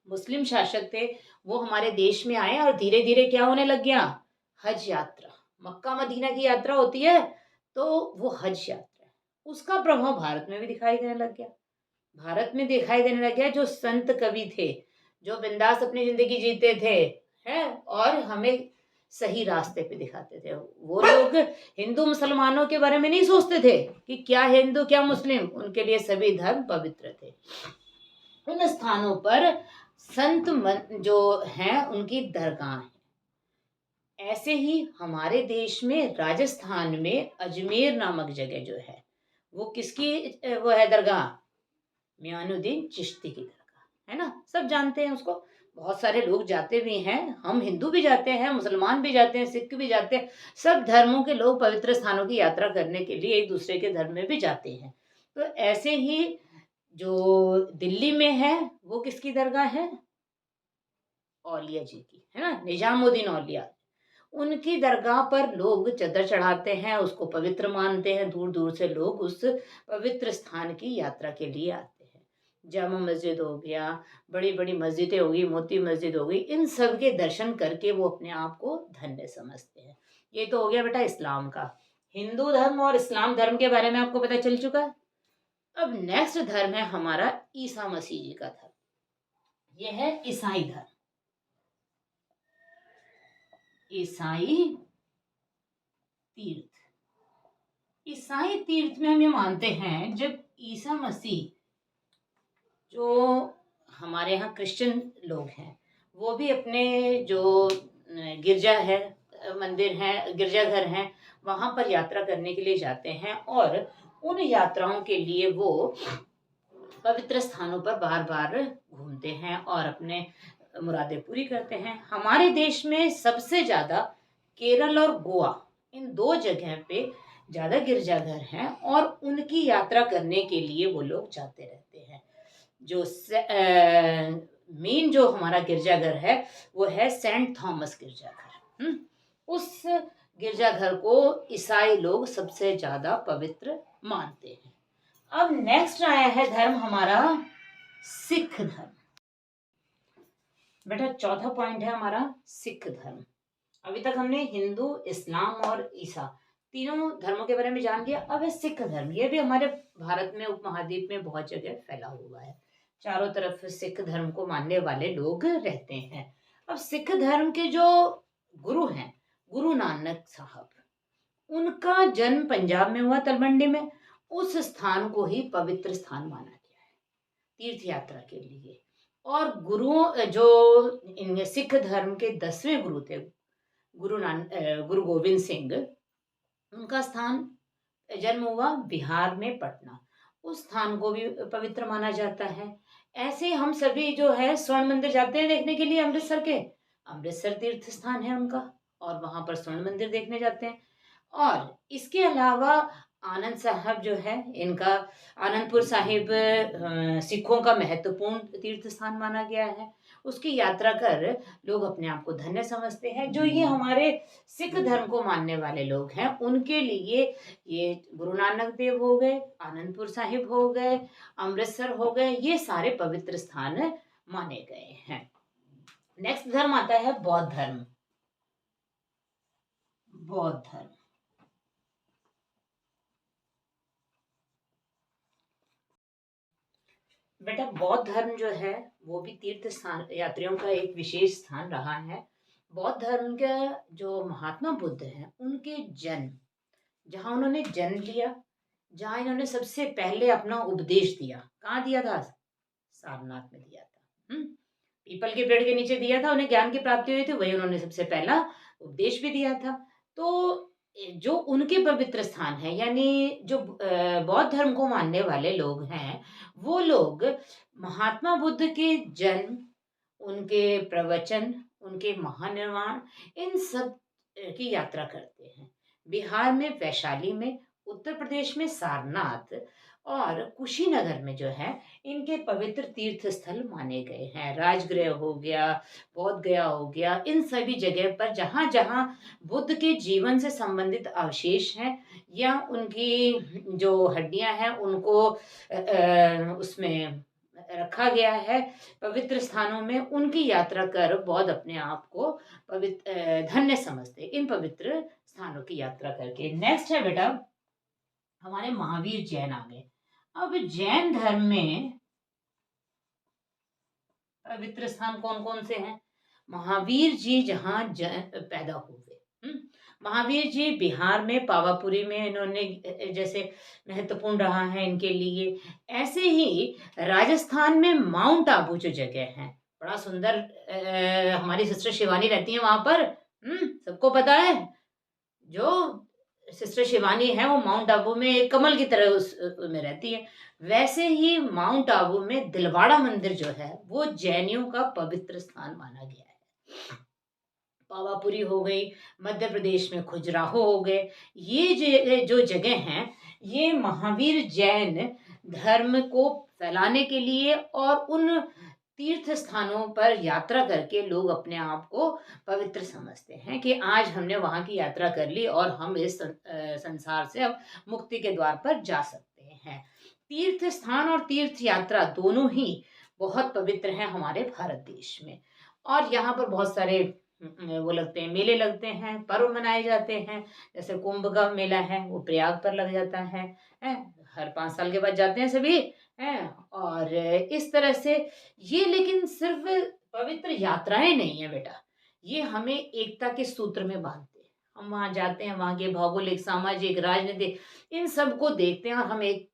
मुस्लिम शासक थे वो हमारे देश में आए और धीरे धीरे क्या होने लग गया? हज यात्रा, मक्का मदीना की यात्रा होती है तो वो हज यात्रा है, उसका प्रभाव भारत में भी दिखाई देने लग गया। भारत में दिखाई देने लग गया। जो संत कवि थे, जो बिंदास अपनी जिंदगी जीते थे, हैं, और हमें सही रास्ते पे दिखाते थे, वो लोग हिंदू मुसलमानों के बारे में नहीं सोचते थे कि क्या हिंदू क्या मुस्लिम, उनके लिए सभी धर्म पवित्र थे। उन स्थानों पर जो हैं उनकी दरगाह है। ऐसे ही हमारे देश में राजस्थान में अजमेर नामक जगह जो है वो किसकी वो है दरगाह? मियानुद्दीन चिश्ती की दरगाह है ना, सब जानते हैं उसको। बहुत सारे लोग जाते भी हैं, हम हिंदू भी जाते हैं, मुसलमान भी जाते हैं, सिख भी जाते हैं, सब धर्मों के लोग पवित्र स्थानों की यात्रा करने के लिए एक दूसरे के धर्म में भी जाते हैं। तो ऐसे ही जो दिल्ली में है वो किसकी दरगाह है? औलिया जी की, है ना, निजामुद्दीन औलिया। उनकी दरगाह पर लोग चदर चढ़ाते हैं, उसको पवित्र मानते हैं, दूर दूर से लोग उस पवित्र स्थान की यात्रा के लिए आते हैं। जामा मस्जिद हो गया, बड़ी बड़ी मस्जिदें होगी, मोती मस्जिद हो गई, इन सब के दर्शन करके वो अपने आप को धन्य समझते हैं। ये तो हो गया बेटा इस्लाम का। हिंदू धर्म और इस्लाम धर्म के बारे में आपको पता चल चुका है। अब नेक्स्ट धर्म है हमारा ईसा मसीह जी का धर्म। यह है ईसाई धर्म। ईसाई तीर्थ। ईसाई तीर्थ में हम ये मानते हैं जब ईसा मसीह, जो हमारे यहाँ क्रिश्चियन लोग हैं, वो भी अपने जो गिरजा है, मंदिर हैं, गिरजाघर हैं, वहाँ पर यात्रा करने के लिए जाते हैं और उन यात्राओं के लिए वो पवित्र स्थानों पर बार बार घूमते हैं और अपने मुरादें पूरी करते हैं। हमारे देश में सबसे ज़्यादा केरल और गोवा, इन दो जगह पे ज़्यादा गिरजाघर हैं और उनकी यात्रा करने के लिए वो लोग जाते रहते हैं। जो मेन जो हमारा गिरजाघर है वो है सेंट थॉमस गिरजाघर। उस गिरजाघर को ईसाई लोग सबसे ज़्यादा पवित्र मानते हैं। अब नेक्स्ट आया है धर्म हमारा सिख धर्म। बेटा चौथा पॉइंट है हमारा सिख धर्म। अभी तक हमने हिंदू, इस्लाम और ईसा तीनों धर्मों के बारे में जान लिया। अब है सिख धर्म। ये भी हमारे भारत में, उपमहाद्वीप में बहुत जगह फैला हुआ है। चारों तरफ सिख धर्म को मानने वाले लोग रहते हैं। अब सिख धर्म के जो गुरु हैं, गुरु नानक साहब, उनका जन्म पंजाब में हुआ, तलवंडी में। उस स्थान को ही पवित्र स्थान माना गया है तीर्थ यात्रा के लिए। और गुरुओं जो सिख धर्म के 10वें गुरु थे, गुरु गोविंद सिंह, उनका स्थान जन्म हुआ बिहार में, पटना। उस स्थान को भी पवित्र माना जाता है। ऐसे हम सभी जो है स्वर्ण मंदिर जाते हैं देखने के लिए, अमृतसर के, अमृतसर तीर्थ स्थान है उनका, और वहां पर स्वर्ण मंदिर देखने जाते हैं। और इसके अलावा आनंद साहब जो है, इनका आनंदपुर साहिब सिखों का महत्वपूर्ण तीर्थ स्थान माना गया है। उसकी यात्रा कर लोग अपने आप को धन्य समझते हैं। जो ये हमारे सिख धर्म को मानने वाले लोग हैं, उनके लिए ये गुरु नानक देव हो गए, आनंदपुर साहिब हो गए, अमृतसर हो गए, ये सारे पवित्र स्थान माने गए हैं। नेक्स्ट धर्म आता है बौद्ध धर्म। बौद्ध धर्म, बेटा बौद्ध धर्म जो है वो भी तीर्थ स्थान यात्रियों का एक विशेष स्थान रहा है। बौद्ध धर्म का जो महात्मा बुद्ध हैं, उनके जन्म, जहाँ उन्होंने जन्म लिया, जहाँ इन्होंने सबसे पहले अपना उपदेश दिया, कहाँ दिया था? सारनाथ में दिया था। पीपल के पेड़ के नीचे दिया था, उन्हें ज्ञान की प्राप्ति हुई थी, वही उन्होंने सबसे पहला उपदेश भी दिया था। तो जो उनके पवित्र स्थान है, यानी जो बौद्ध धर्म को मानने वाले लोग हैं, वो लोग महात्मा बुद्ध के जन्म, उनके प्रवचन, उनके महानिर्वाण, इन सब की यात्रा करते हैं। बिहार में वैशाली में उत्तर प्रदेश में सारनाथ और कुशीनगर में जो है इनके पवित्र तीर्थ स्थल माने गए हैं। राजगृह हो गया, बोध गया हो गया, इन सभी जगह पर जहाँ जहाँ बुद्ध के जीवन से संबंधित अवशेष हैं या उनकी जो हड्डियां हैं उनको उसमें रखा गया है पवित्र स्थानों में, उनकी यात्रा कर बौद्ध अपने आप को पवित्र धन्य समझते हैं इन पवित्र स्थानों की यात्रा करके। नेक्स्ट है बेटा हमारे महावीर जैन आ गए। अब जैन धर्म में पवित्र स्थान कौन कौन से हैं? महावीर जी जहाँ पैदा हुए, महावीर जी बिहार में पावापुरी में इन्होंने जैसे महत्वपूर्ण रहा है इनके लिए, ऐसे ही राजस्थान में माउंट आबू जो जगह है बड़ा सुंदर, हमारी सिस्टर शिवानी रहती है वहां पर, सबको पता है। जो सिस्टर शिवानी है वो माउंट आबू में एक कमल की तरह उस में रहती है। वैसे ही माउंट आबू में दिलवाड़ा मंदिर जो है वो जैनियों का पवित्र स्थान माना गया है। पावापुरी हो गई, मध्य प्रदेश में खजुराहो हो गए, ये जो जगह हैं ये महावीर जैन धर्म को फैलाने के लिए और उन तीर्थ स्थानों पर यात्रा करके लोग अपने आप को पवित्र समझते हैं कि आज हमने वहां की यात्रा कर ली और हम इस संसार से अब मुक्ति के द्वार पर जा सकते हैं। तीर्थ स्थान और तीर्थ यात्रा दोनों ही बहुत पवित्र हैं हमारे भारत देश में, और यहाँ पर बहुत सारे वो लगते हैं, मेले लगते हैं, पर्व मनाए जाते हैं। जैसे कुंभ का मेला है वो प्रयाग पर लग जाता है, हर 5 साल के बाद जाते हैं सभी हैं। और इस तरह से ये लेकिन सिर्फ पवित्र यात्राएं नहीं है बेटा, ये हमें एकता के सूत्र में बांधते हैं। हम वहाँ जाते हैं, वहाँ के भौगोलिक, सामाजिक, राजनीतिक इन सब को देखते हैं और हम एक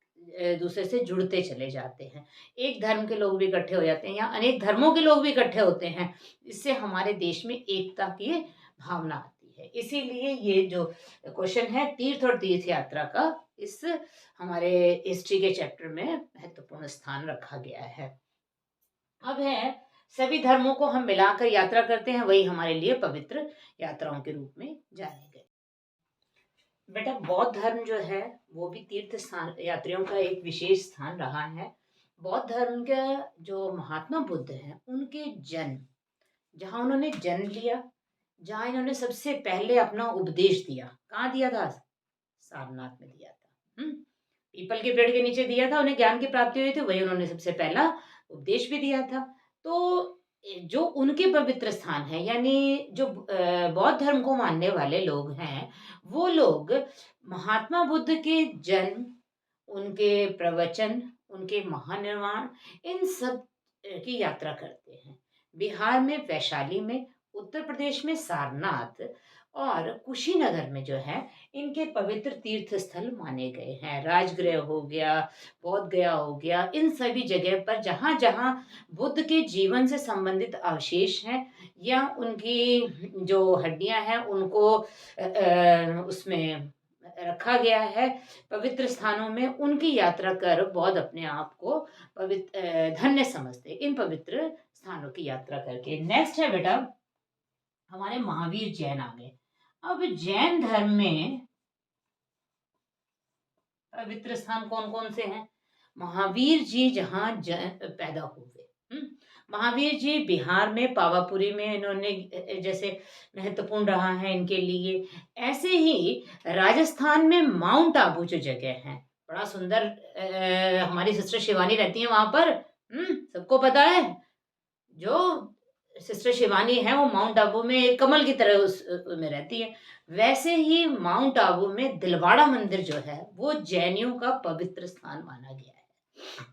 दूसरे से जुड़ते चले जाते हैं। एक धर्म के लोग भी इकट्ठे हो जाते हैं या अनेक धर्मों के लोग भी इकट्ठे होते हैं, इससे हमारे देश में एकता की भावना आती है। इसीलिए ये जो क्वेश्चन है तीर्थ और तीर्थ यात्रा का इस हमारे हिस्ट्री के चैप्टर में महत्वपूर्ण स्थान रखा गया है। अब है सभी धर्मों को हम मिलाकर यात्रा करते हैं, वही हमारे लिए पवित्र यात्राओं के रूप में जाने गए। बेटा बौद्ध धर्म जो है वो भी तीर्थ स्थान यात्रियों का एक विशेष स्थान रहा है। बौद्ध धर्म का जो महात्मा बुद्ध हैं उनके जन्म, जहाँ उन्होंने जन्म लिया, जहाँ इन्होंने सबसे पहले अपना उपदेश दिया, कहाँ दिया था? सारनाथ में दिया था। पीपल के पेड़ के नीचे दिया था, उन्हें ज्ञान की प्राप्ति हुई थी, वही उन्होंने सबसे पहला उपदेश भी दिया था। तो जो उनके पवित्र स्थान है, यानी जो बौद्ध धर्म को मानने वाले लोग हैं, वो लोग महात्मा बुद्ध के जन्म, उनके प्रवचन, उनके महानिर्वाण, इन सब की यात्रा करते हैं। बिहार में वैशाली में, उत्तर प्रदेश में सारनाथ और कुशीनगर में जो है इनके पवित्र तीर्थ स्थल माने गए हैं। राजगृह हो गया, बोध गया हो गया, इन सभी जगह पर जहाँ जहाँ बुद्ध के जीवन से संबंधित अवशेष हैं या उनकी जो हड्डियां हैं उनको उसमें रखा गया है पवित्र स्थानों में, उनकी यात्रा कर बौद्ध अपने आप को पवित्र धन्य समझते हैं इन पवित्र स्थानों की यात्रा करके। नेक्स्ट है बेटा हमारे महावीर जैन आ गए। अब जैन धर्म में पवित्र स्थान कौन कौन से हैं? महावीर जी जहाँ पैदा हुए, महावीर जी बिहार में पावापुरी में इन्होंने जैसे महत्वपूर्ण रहा है इनके लिए, ऐसे ही राजस्थान में माउंट आबू जो जगह है बड़ा सुंदर, हमारी सिस्टर शिवानी रहती है वहां पर, सबको पता है। जो सिस्टर शिवानी है वो माउंट आबू में एक कमल की तरह उस में रहती है। वैसे ही माउंट आबू में दिलवाड़ा मंदिर जो है वो जैनियों का पवित्र स्थान माना गया है।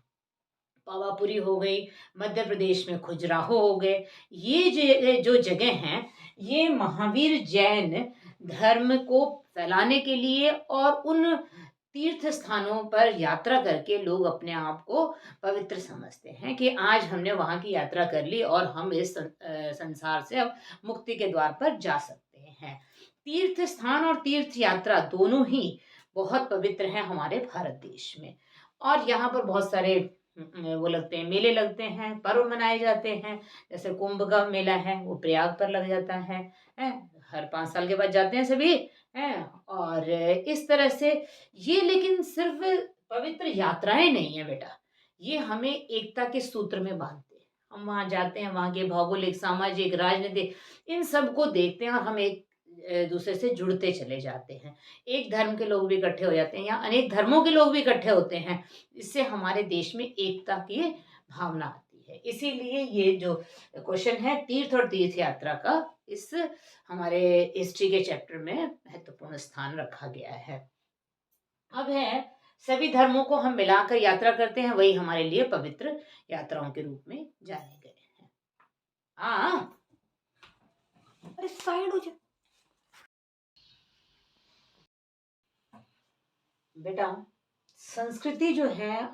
पावापुरी हो गई, मध्य प्रदेश में खजुराहो हो गए, ये जो जगह हैं ये महावीर जैन धर्म को फैलाने के लिए और उन तीर्थ स्थानों पर यात्रा करके लोग अपने आप को पवित्र समझते हैं कि आज हमने वहां की यात्रा कर ली और हम इस संसार से अब मुक्ति के द्वार पर जा सकते हैं। तीर्थ स्थान और तीर्थ यात्रा दोनों ही बहुत पवित्र हैं हमारे भारत देश में, और यहाँ पर बहुत सारे वो लगते हैं, मेले लगते हैं, पर्व मनाए जाते हैं। जैसे कुंभ का मेला है वो प्रयाग पर लग जाता है, हर 5 साल के बाद जाते हैं सभी, हैं? और इस तरह से ये लेकिन सिर्फ़ पवित्र यात्राएँ नहीं है बेटा, ये हमें एकता के सूत्र में बाँधते हैं। हम वहाँ जाते हैं, वहाँ के भौगोलिक, सामाजिक, राजनीतिक इन सब को देखते हैं और हम एक दूसरे से जुड़ते चले जाते हैं। एक धर्म के लोग भी इकट्ठे हो जाते हैं या अनेक धर्मों के लोग भी इकट्ठे होते हैं। इससे हमारे देश में एकता की भावना आती है। इसीलिए ये जो क्वेश्चन है तीर्थ और तीर्थ यात्रा का इस हमारे हिस्ट्री के चैप्टर में महत्वपूर्ण स्थान रखा गया है। अब है सभी धर्मों को हम मिलाकर यात्रा करते हैं, वही हमारे लिए पवित्र यात्राओं के रूप में जाने गए हैं। हाँ, अरे साइड हो जा। बेटा संस्कृति जो है,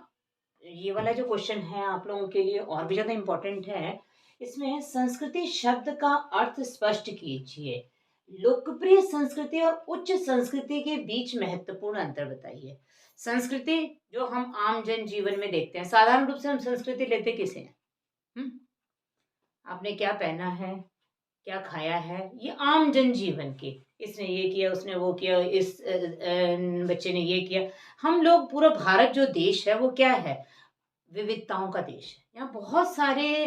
ये वाला जो क्वेश्चन है आप लोगों के लिए और भी ज़्यादा इम्पोर्टेंट है। इसमें संस्कृति शब्द का अर्थ स्पष्ट कीजिए। लोकप्रिय संस्कृति और उच्च संस्कृति के बीच महत्वपूर्ण अंतर बताइए। संस्कृति जो हम आम जन जीवन में देखते हैं, साधारण रूप से हम संस्कृति लेते किसे हैं? हुँ? आपने क्या पहना है, क्या खाया है, ये आम जनजीवन की, इसने ये किया, उसने वो किया, इस बच्चे ने ये किया। हम लोग पूरा भारत जो देश है वो क्या है? विविधताओं का देश है। यहाँ बहुत सारे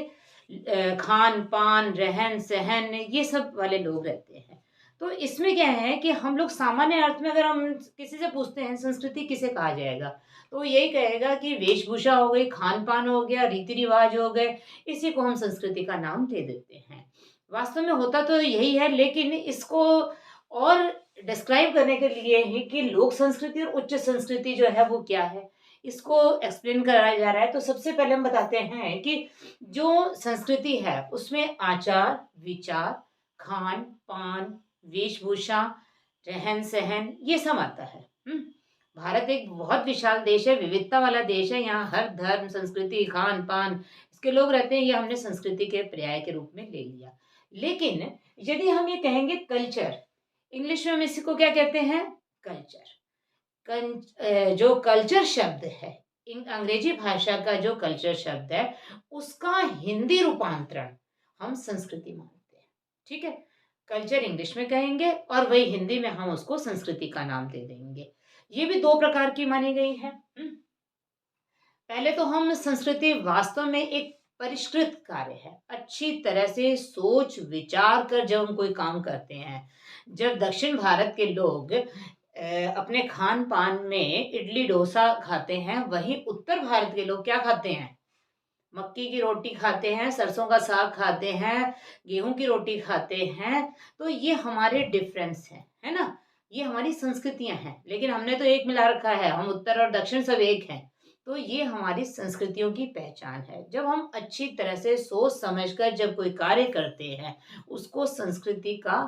खान-पान, रहन-सहन ये सब वाले लोग रहते हैं। तो इसमें क्या है कि हम लोग सामान्य अर्थ में अगर हम किसी से पूछते हैं संस्कृति किसे कहा जाएगा? तो वो यही कहेगा कि वेशभूषा हो गई, खान-पान हो गया, रीति-रिवाज हो गए, इसी को हम संस्कृति का नाम दे देते हैं। वास्तव में होता तो यही है, लेकिन इसको और डिस्क्राइब करने के लिए है कि लोक संस्कृति और उच्च संस्कृति जो है वो क्या है, इसको एक्सप्लेन कराया जा रहा है। तो सबसे पहले हम बताते हैं कि जो संस्कृति है उसमें आचार, विचार, खान-पान, वेशभूषा, रहन-सहन ये सब आता है। भारत एक बहुत विशाल देश है, विविधता वाला देश है। यहाँ हर धर्म, संस्कृति, खान-पान इसके लोग रहते हैं। ये हमने संस्कृति के पर्याय के रूप में ले लिया। लेकिन यदि हम ये कहेंगे कल्चर, इंग्लिश में हम इसको क्या कहते हैं? कल्चर। जो कल्चर शब्द है, अंग्रेजी भाषा का जो कल्चर शब्द है, उसका हिंदी रूपांतरण हम संस्कृति मानते हैं। ठीक है? कल्चर इंग्लिश में कहेंगे और वही हिंदी में हम उसको संस्कृति का नाम दे देंगे। ये भी 2 प्रकार की मानी गई है। पहले तो हम संस्कृति वास्तव में एक परिष्कृत कार्य है। अच्छी तरह से सोच विचार कर जब हम कोई काम करते हैं। जब दक्षिण भारत के लोग अपने खान-पान में इडली डोसा खाते हैं, वहीं उत्तर भारत के लोग क्या खाते हैं? मक्की की रोटी खाते हैं, सरसों का साग खाते हैं, गेहूँ की रोटी खाते हैं। तो ये हमारे डिफरेंस हैं, है ना? ये हमारी संस्कृतियाँ हैं, लेकिन हमने तो एक मिला रखा है, हम उत्तर और दक्षिण सब एक हैं। तो ये हमारी संस्कृतियों की पहचान है। जब हम अच्छी तरह से सोच समझकर जब कोई कार्य करते हैं, उसको संस्कृति का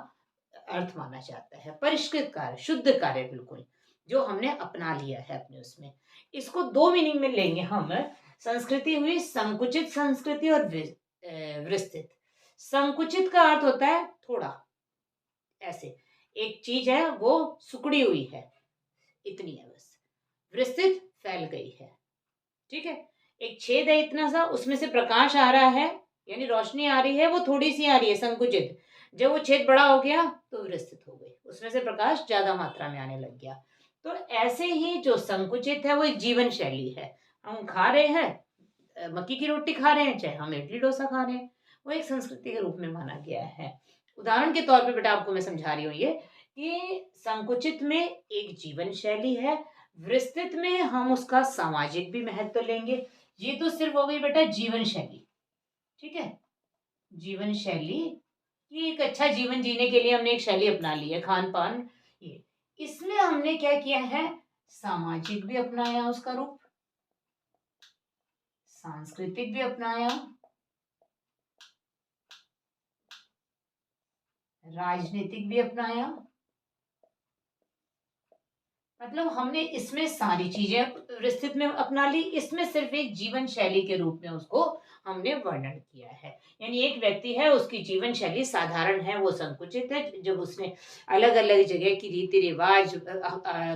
अर्थ माना जाता है। परिष्कृत कार्य, शुद्ध कार्य बिल्कुल, जो हमने अपना लिया है अपने उसमें। इसको 2 मीनिंग में लेंगे हम। संस्कृति हुई संकुचित संस्कृति और विस्तृत। संकुचित का अर्थ होता है थोड़ा, ऐसे एक चीज है वो सुकड़ी हुई है, इतनी है बस। विस्तृत फैल गई है। ठीक है? एक छेद है इतना सा, उसमें से प्रकाश आ रहा है, यानी रोशनी आ रही है, वो थोड़ी सी आ रही है, संकुचित। जब वो छेद बड़ा हो गया तो विस्तृत हो गई, उसमें से प्रकाश ज्यादा मात्रा में आने लग गया। तो ऐसे ही जो संकुचित है वो एक जीवन शैली है। हम खा रहे हैं, मक्की की रोटी खा रहे हैं, चाहे हम इडली डोसा खा रहे हैं, वो एक संस्कृति के रूप में माना गया है। उदाहरण के तौर पे बेटा आपको मैं समझा रही हूँ ये कि संकुचित में एक जीवन शैली है, विस्तृत में हम उसका सामाजिक भी महत्व लेंगे। ये तो सिर्फ हो गई बेटा जीवन शैली। ठीक है? जीवन शैली कि एक अच्छा जीवन जीने के लिए हमने एक शैली अपना ली है, खान-पान ये। इसमें हमने क्या किया है? सामाजिक भी अपनाया उसका रूप, सांस्कृतिक भी अपनाया, राजनीतिक भी अपनाया। मतलब हमने इसमें सारी चीजें विस्तृत में अपना ली, इसमें सिर्फ एक जीवन शैली के रूप में उसको हमने वर्णन किया है। यानी एक व्यक्ति है, उसकी जीवन शैली साधारण है, वो संकुचित है। जब उसने अलग अलग जगह की रीति रिवाज,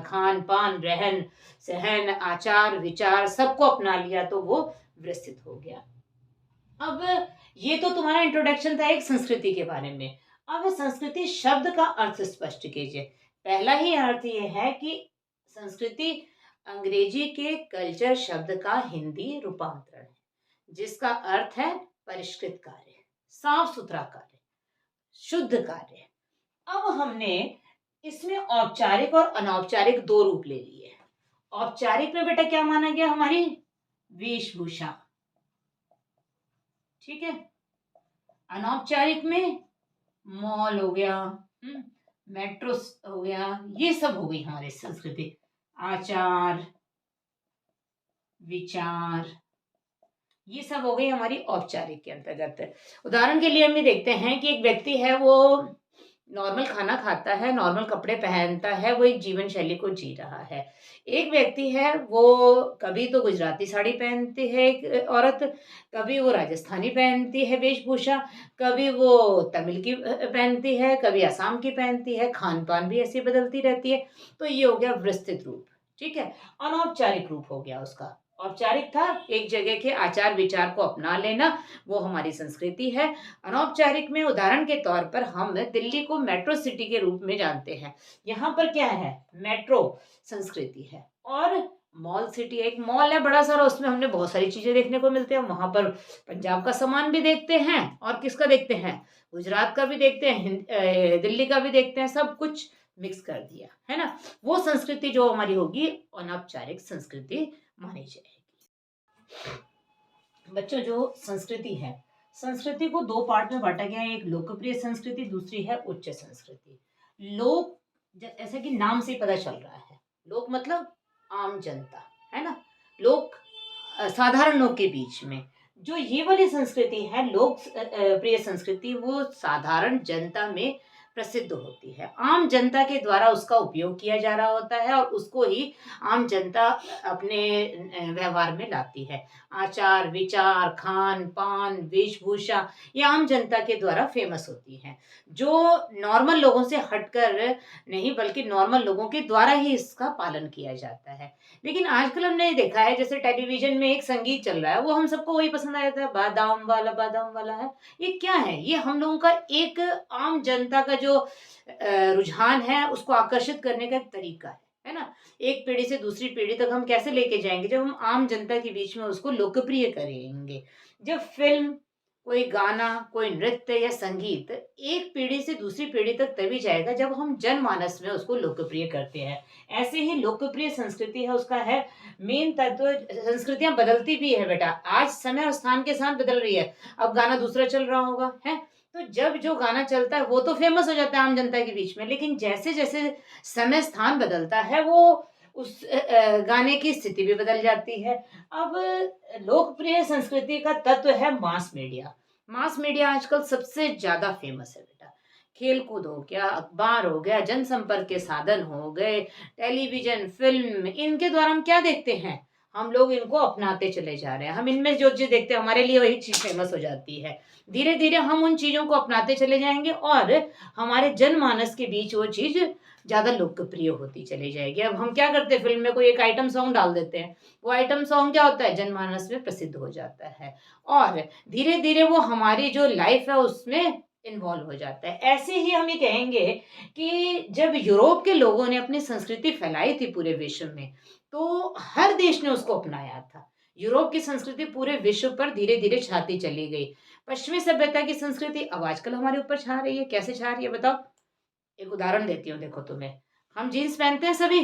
खान पान, रहन सहन, आचार विचार सबको अपना लिया तो वो विस्तृत हो गया। अब ये तो तुम्हारा इंट्रोडक्शन था एक संस्कृति के बारे में। अब संस्कृति शब्द का अर्थ स्पष्ट कीजिए। पहला ही अर्थ ये है कि संस्कृति अंग्रेजी के कल्चर शब्द का हिंदी रूपांतरण है, जिसका अर्थ है परिष्कृत कार्य, साफ सुथरा कार्य, शुद्ध कार्य। अब हमने इसमें औपचारिक और अनौपचारिक दो रूप ले लिए। औपचारिक में बेटा क्या माना गया? हमारी वेशभूषा, ठीक है। अनौपचारिक में मॉल हो गया, मेट्रो हो गया, ये सब हो गई हमारी संस्कृति। आचार विचार ये सब हो गई हमारी औपचारिक के अंतर्गत। उदाहरण के लिए हम ये देखते हैं कि एक व्यक्ति है, वो नॉर्मल खाना खाता है, नॉर्मल कपड़े पहनता है, वो एक जीवन शैली को जी रहा है। एक व्यक्ति है, वो कभी तो गुजराती साड़ी पहनती है एक औरत, कभी वो राजस्थानी पहनती है वेशभूषा, कभी वो तमिल की पहनती है, कभी असम की पहनती है, खान पान भी ऐसी बदलती रहती है। तो ये हो गया विस्तृत रूप, ठीक है। अनौपचारिक रूप हो गया उसका। औपचारिक था एक जगह के आचार विचार को अपना लेना, वो हमारी संस्कृति है। अनौपचारिक में उदाहरण के तौर पर हम दिल्ली को मेट्रो सिटी के रूप में जानते हैं। यहाँ पर क्या है? मेट्रो संस्कृति है। और मॉल सिटी, एक मॉल है बड़ा सारा, उसमें हमने बहुत सारी चीजें देखने को मिलते हैं। वहां पर पंजाब का सामान भी देखते हैं, और किसका देखते हैं? गुजरात का भी देखते हैं, दिल्ली का भी देखते हैं, सब कुछ मिक्स कर दिया है ना। वो संस्कृति जो हमारी होगी अनौपचारिक संस्कृति मानी जाएगी। बच्चों, जो संस्कृति है, संस्कृति को दो पार्ट में बांटा गया है। एक लोकप्रिय संस्कृति, दूसरी है उच्च संस्कृति। लोक, ऐसा कि नाम से ही पता चल रहा है, लोक मतलब आम जनता, है ना। लोक साधारण लोग के बीच में। जो ये वाली संस्कृति है लोक प्रिय संस्कृति, वो साधारण जनता में प्रसिद्ध होती है। आम जनता के द्वारा उसका उपयोग किया जा रहा होता है, और उसको ही आम जनता अपने व्यवहार में लाती है। आचार विचार, खान पान, वेशभूषा, ये आम जनता के द्वारा फेमस होती है, जो नॉर्मल लोगों से हटकर नहीं, बल्कि नॉर्मल लोगों के द्वारा ही इसका पालन किया जाता है। लेकिन आजकल हमने देखा है, जैसे टेलीविजन में एक संगीत चल रहा है, वो हम सबको वही पसंद आ जाता है, बादाम वाला है। ये क्या है? ये हम लोगों का एक आम जनता का जो रुझान है, उसको आकर्षित करने का एक तरीका है ना। एक पीढ़ी से दूसरी पीढ़ी तक हम कैसे लेके जाएंगे? जब हम आम जनता के बीच में उसको लोकप्रिय करेंगे। जब फिल्म, कोई गाना, कोई नृत्य या संगीत एक पीढ़ी से दूसरी पीढ़ी तक तभी जाएगा जब हम जनमानस में उसको लोकप्रिय करते हैं। ऐसे ही लोकप्रिय संस्कृति है, उसका है मेन तत्व। संस्कृतियां बदलती भी है बेटा, आज समय और स्थान के साथ बदल रही है। अब गाना दूसरा चल रहा होगा, है तो जब जो गाना चलता है वो तो फेमस हो जाता है आम जनता के बीच में, लेकिन जैसे जैसे समय स्थान बदलता है, वो उस गाने की स्थिति भी बदल जाती है। अब लोकप्रिय संस्कृति का तत्व है मास मीडिया। मास मीडिया आजकल सबसे ज्यादा फेमस है बेटा। खेल कूद हो गया, अखबार हो गया, जनसंपर्क के साधन हो गए, टेलीविजन, फिल्म, इनके द्वारा हम क्या देखते हैं? हम लोग इनको अपनाते चले जा रहे हैं। हम इनमें जो चीज देखते हैं, हमारे लिए वही चीज फेमस हो जाती है। धीरे धीरे हम उन चीजों को अपनाते चले जाएंगे, और हमारे जनमानस के बीच वो चीज ज्यादा लोकप्रिय होती चली जाएगी। अब हम क्या करते हैं? फिल्म में कोई एक आइटम सॉन्ग डाल देते हैं, वो आइटम सॉन्ग क्या होता है? जनमानस में प्रसिद्ध हो जाता है, और धीरे धीरे वो हमारी जो लाइफ है उसमें इन्वॉल्व हो जाता है। ऐसे ही हम ये कहेंगे कि जब यूरोप के लोगों ने अपनी संस्कृति फैलाई थी पूरे विश्व में, तो हर देश ने उसको अपनाया था। यूरोप की संस्कृति पूरे विश्व पर धीरे धीरे छाती चली गई। पश्चिमी सभ्यता की संस्कृति अब आजकल हमारे ऊपर छा रही है। कैसे छा रही है बताओ? एक उदाहरण देती हूँ, देखो तुम्हें। हम जीन्स पहनते हैं सभी,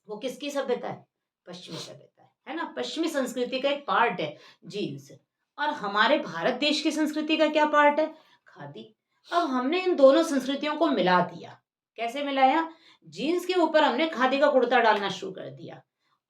वो किसकी सभ्यता है? पश्चिमी सभ्यता है ना। पश्चिमी संस्कृति का एक पार्ट है जीन्स। और हमारे भारत देश की संस्कृति का क्या पार्ट है? खादी। अब हमने इन दोनों संस्कृतियों को मिला दिया। कैसे मिलाया? जीन्स के ऊपर हमने खादी का कुर्ता डालना शुरू कर दिया,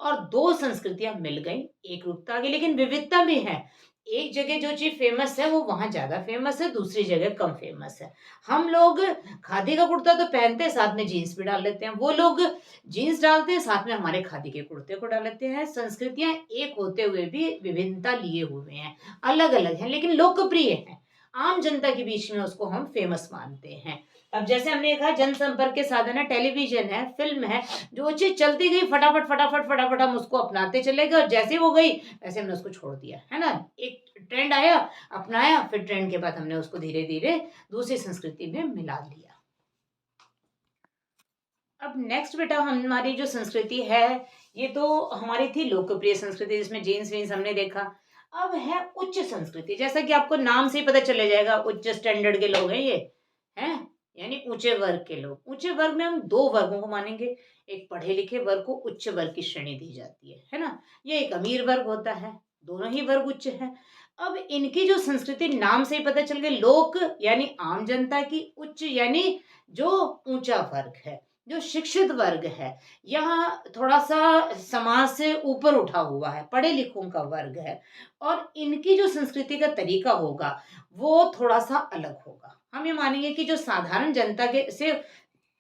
और दो संस्कृतियां मिल गई, एक रूपता आ गई। लेकिन विविधता भी है। एक जगह जो चीज फेमस है वो वहां ज्यादा फेमस है, दूसरी जगह कम फेमस है। हम लोग खादी का कुर्ता तो पहनते हैं, साथ में जीन्स भी डाल लेते हैं। वो लोग जीन्स डालते हैं, साथ में हमारे खादी के कुर्ते को डाल लेते हैं। संस्कृतियां एक होते हुए भी विभिन्नता लिए हुए हैं, अलग अलग हैं, लेकिन लोकप्रिय हैं। आम जनता के बीच में उसको हम फेमस मानते हैं। अब जैसे हमने देखा जनसंपर्क के साधन है, टेलीविजन है, फिल्म है, जो चीज चलती गई फटाफट फटाफट फटाफट हम उसको अपनाते चले गए, और जैसे वो गई वैसे हमने उसको छोड़ दिया, है ना। एक ट्रेंड आया, अपनाया, फिर ट्रेंड के बाद हमने उसको धीरे धीरे दूसरी संस्कृति में मिला लिया। अब नेक्स्ट बेटा हमारी जो संस्कृति है, ये तो हमारी थी लोकप्रिय संस्कृति, जिसमें जीन्स वीन्स हमने देखा। अब है उच्च संस्कृति, जैसा कि आपको नाम से ही पता चले जाएगा, उच्च स्टैंडर्ड के लोग हैं ये, हैं, यानी ऊंचे वर्ग के लोग। ऊंचे वर्ग में हम दो वर्गों को मानेंगे, एक पढ़े लिखे वर्ग को उच्च वर्ग की श्रेणी दी जाती है ना। ये एक अमीर वर्ग होता है, दोनों ही वर्ग उच्च है। अब इनकी जो संस्कृति नाम से ही पता चल गया, लोक यानी आम जनता की, उच्च यानी जो ऊंचा वर्ग है, जो शिक्षित वर्ग है, यहाँ थोड़ा सा समाज से ऊपर उठा हुआ है, पढ़े लिखों का वर्ग है, और इनकी जो संस्कृति का तरीका होगा वो थोड़ा सा अलग होगा। हम ये मानेंगे कि जो साधारण जनता के से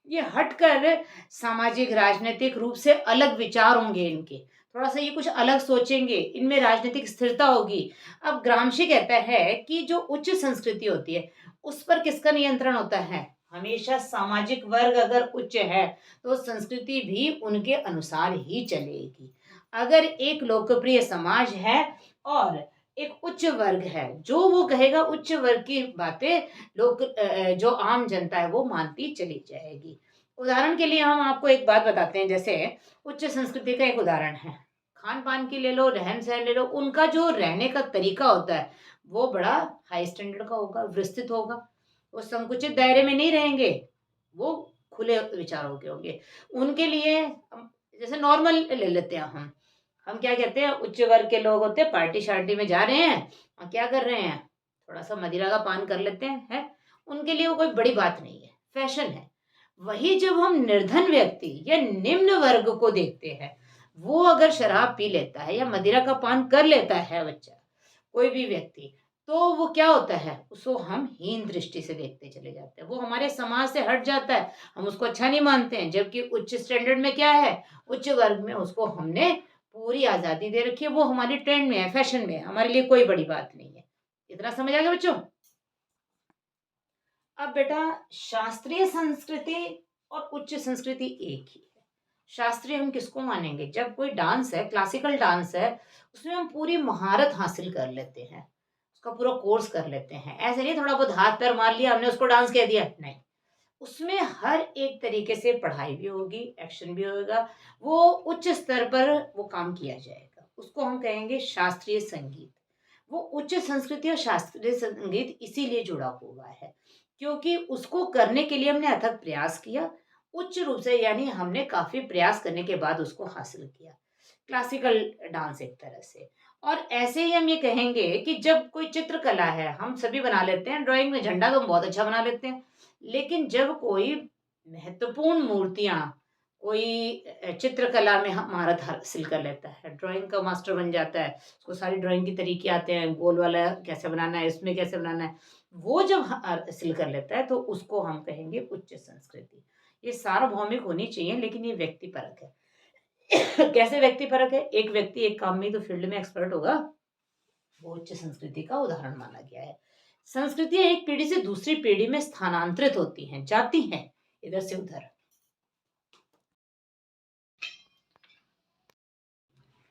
ये हटकर सामाजिक राजनीतिक रूप से अलग विचार होंगे इनके, थोड़ा सा ये कुछ अलग सोचेंगे, इनमें राजनीतिक स्थिरता होगी। अब ग्रामशी कहता है कि जो उच्च संस्कृति होती है उस पर किसका नियंत्रण होता है, हमेशा सामाजिक वर्ग अगर उच्च है तो संस्कृति भी उनके अनुसार ही चलेगी। अगर एक लोकप्रिय समाज है और एक उच्च वर्ग है, जो वो कहेगा उच्च वर्ग की बातें लोग जो आम जनता है वो मानती चली जाएगी। उदाहरण के लिए हम आपको एक बात बताते हैं, जैसे उच्च संस्कृति का एक उदाहरण है, खान पान की ले लो, रहन सहन ले लो, उनका जो रहने का तरीका होता है वो बड़ा हाई स्टैंडर्ड का होगा, विस्तृत होगा, वो संकुचित दायरे में नहीं रहेंगे, वो खुले विचारों के होंगे। उनके लिए जैसे नॉर्मल ले लेते हैं हम क्या कहते हैं, उच्च वर्ग के लोग होते हैं, पार्टी शार्टी में जा रहे हैं और क्या कर रहे हैं, थोड़ा सा मदिरा का पान कर लेते हैं, है? उनके लिए वो कोई बड़ी बात नहीं है, फैशन है। वही जब हम निर्धन व्यक्ति या निम्न वर्ग को देखते हैं, वो अगर शराब पी लेता है या मदिरा का पान कर लेता है बच्चा, कोई भी व्यक्ति, तो वो क्या होता है, उसको हम हीन दृष्टि से देखते चले जाते हैं, वो हमारे समाज से हट जाता है, हम उसको अच्छा नहीं मानते हैं। जबकि उच्च स्टैंडर्ड में क्या है, उच्च वर्ग में उसको हमने पूरी आजादी दे रखी है, वो हमारी ट्रेंड में है, फैशन में है, हमारे लिए कोई बड़ी बात नहीं है। इतना समझ आ गया बच्चों। अब बेटा शास्त्रीय संस्कृति और उच्च संस्कृति एक ही है। शास्त्रीय हम किसको मानेंगे, जब कोई डांस है, क्लासिकल डांस है, उसमें हम पूरी महारत हासिल कर लेते हैं, उसका पूरा कोर्स कर लेते हैं। ऐसे नहीं थोड़ा बहुत हाथ पैर मार लिया हमने उसको डांस कह दिया, नहीं, उसमें हर एक तरीके से पढ़ाई भी होगी, एक्शन भी होगा, वो उच्च स्तर पर वो काम किया जाएगा, उसको हम कहेंगे शास्त्रीय संगीत। वो उच्च संस्कृति और शास्त्रीय संगीत इसीलिए जुड़ा हुआ है क्योंकि उसको करने के लिए हमने अथक प्रयास किया, उच्च रूप से, यानी हमने काफी प्रयास करने के बाद उसको हासिल किया। क्लासिकल डांस एक तरह से। और ऐसे ही हम ये कहेंगे कि जब कोई चित्रकला है, हम सभी बना लेते हैं, ड्राइंग में झंडा तो हम बहुत अच्छा बना लेते हैं, लेकिन जब कोई महत्वपूर्ण मूर्तियां, कोई चित्रकला में महारत हासिल कर लेता है, ड्राइंग का मास्टर बन जाता है, उसको सारी ड्राइंग के तरीके आते हैं, गोल वाला कैसे बनाना है, इसमें कैसे बनाना है, वो जब हासिल कर लेता है तो उसको हम कहेंगे उच्च संस्कृति। ये सार्वभौमिक होनी चाहिए, लेकिन ये व्यक्तिपरक है। कैसे व्यक्तिपरक है, एक व्यक्ति एक काम में तो फील्ड में एक्सपर्ट होगा, वो उच्च संस्कृति का उदाहरण माना गया है। संस्कृतियां एक पीढ़ी से दूसरी पीढ़ी में स्थानांतरित होती हैं, जाती हैं इधर से उधर।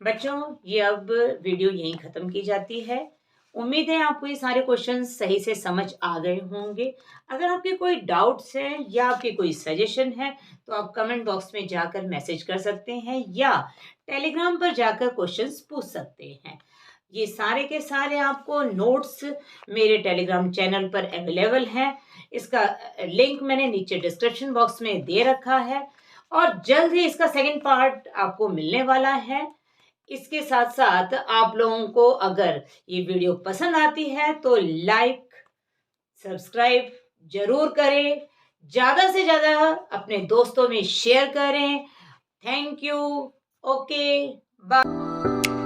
बच्चों ये अब वीडियो यहीं खत्म की जाती है। उम्मीद है आपको ये सारे क्वेश्चन सही से समझ आ गए होंगे। अगर आपके कोई डाउट्स हैं या आपके कोई सजेशन है तो आप कमेंट बॉक्स में जाकर मैसेज कर सकते हैं या टेलीग्राम पर जाकर क्वेश्चंस पूछ सकते हैं। ये सारे के सारे आपको नोट्स मेरे टेलीग्राम चैनल पर अवेलेबल हैं। इसका लिंक मैंने नीचे डिस्क्रिप्शन बॉक्स में दे रखा है और जल्द ही इसका सेकंड पार्ट आपको मिलने वाला है। इसके साथ साथ आप लोगों को अगर ये वीडियो पसंद आती है तो लाइक सब्सक्राइब जरूर करें, ज़्यादा से ज़्यादा अपने दोस्तों में शेयर करें। Thank you. Okay bye.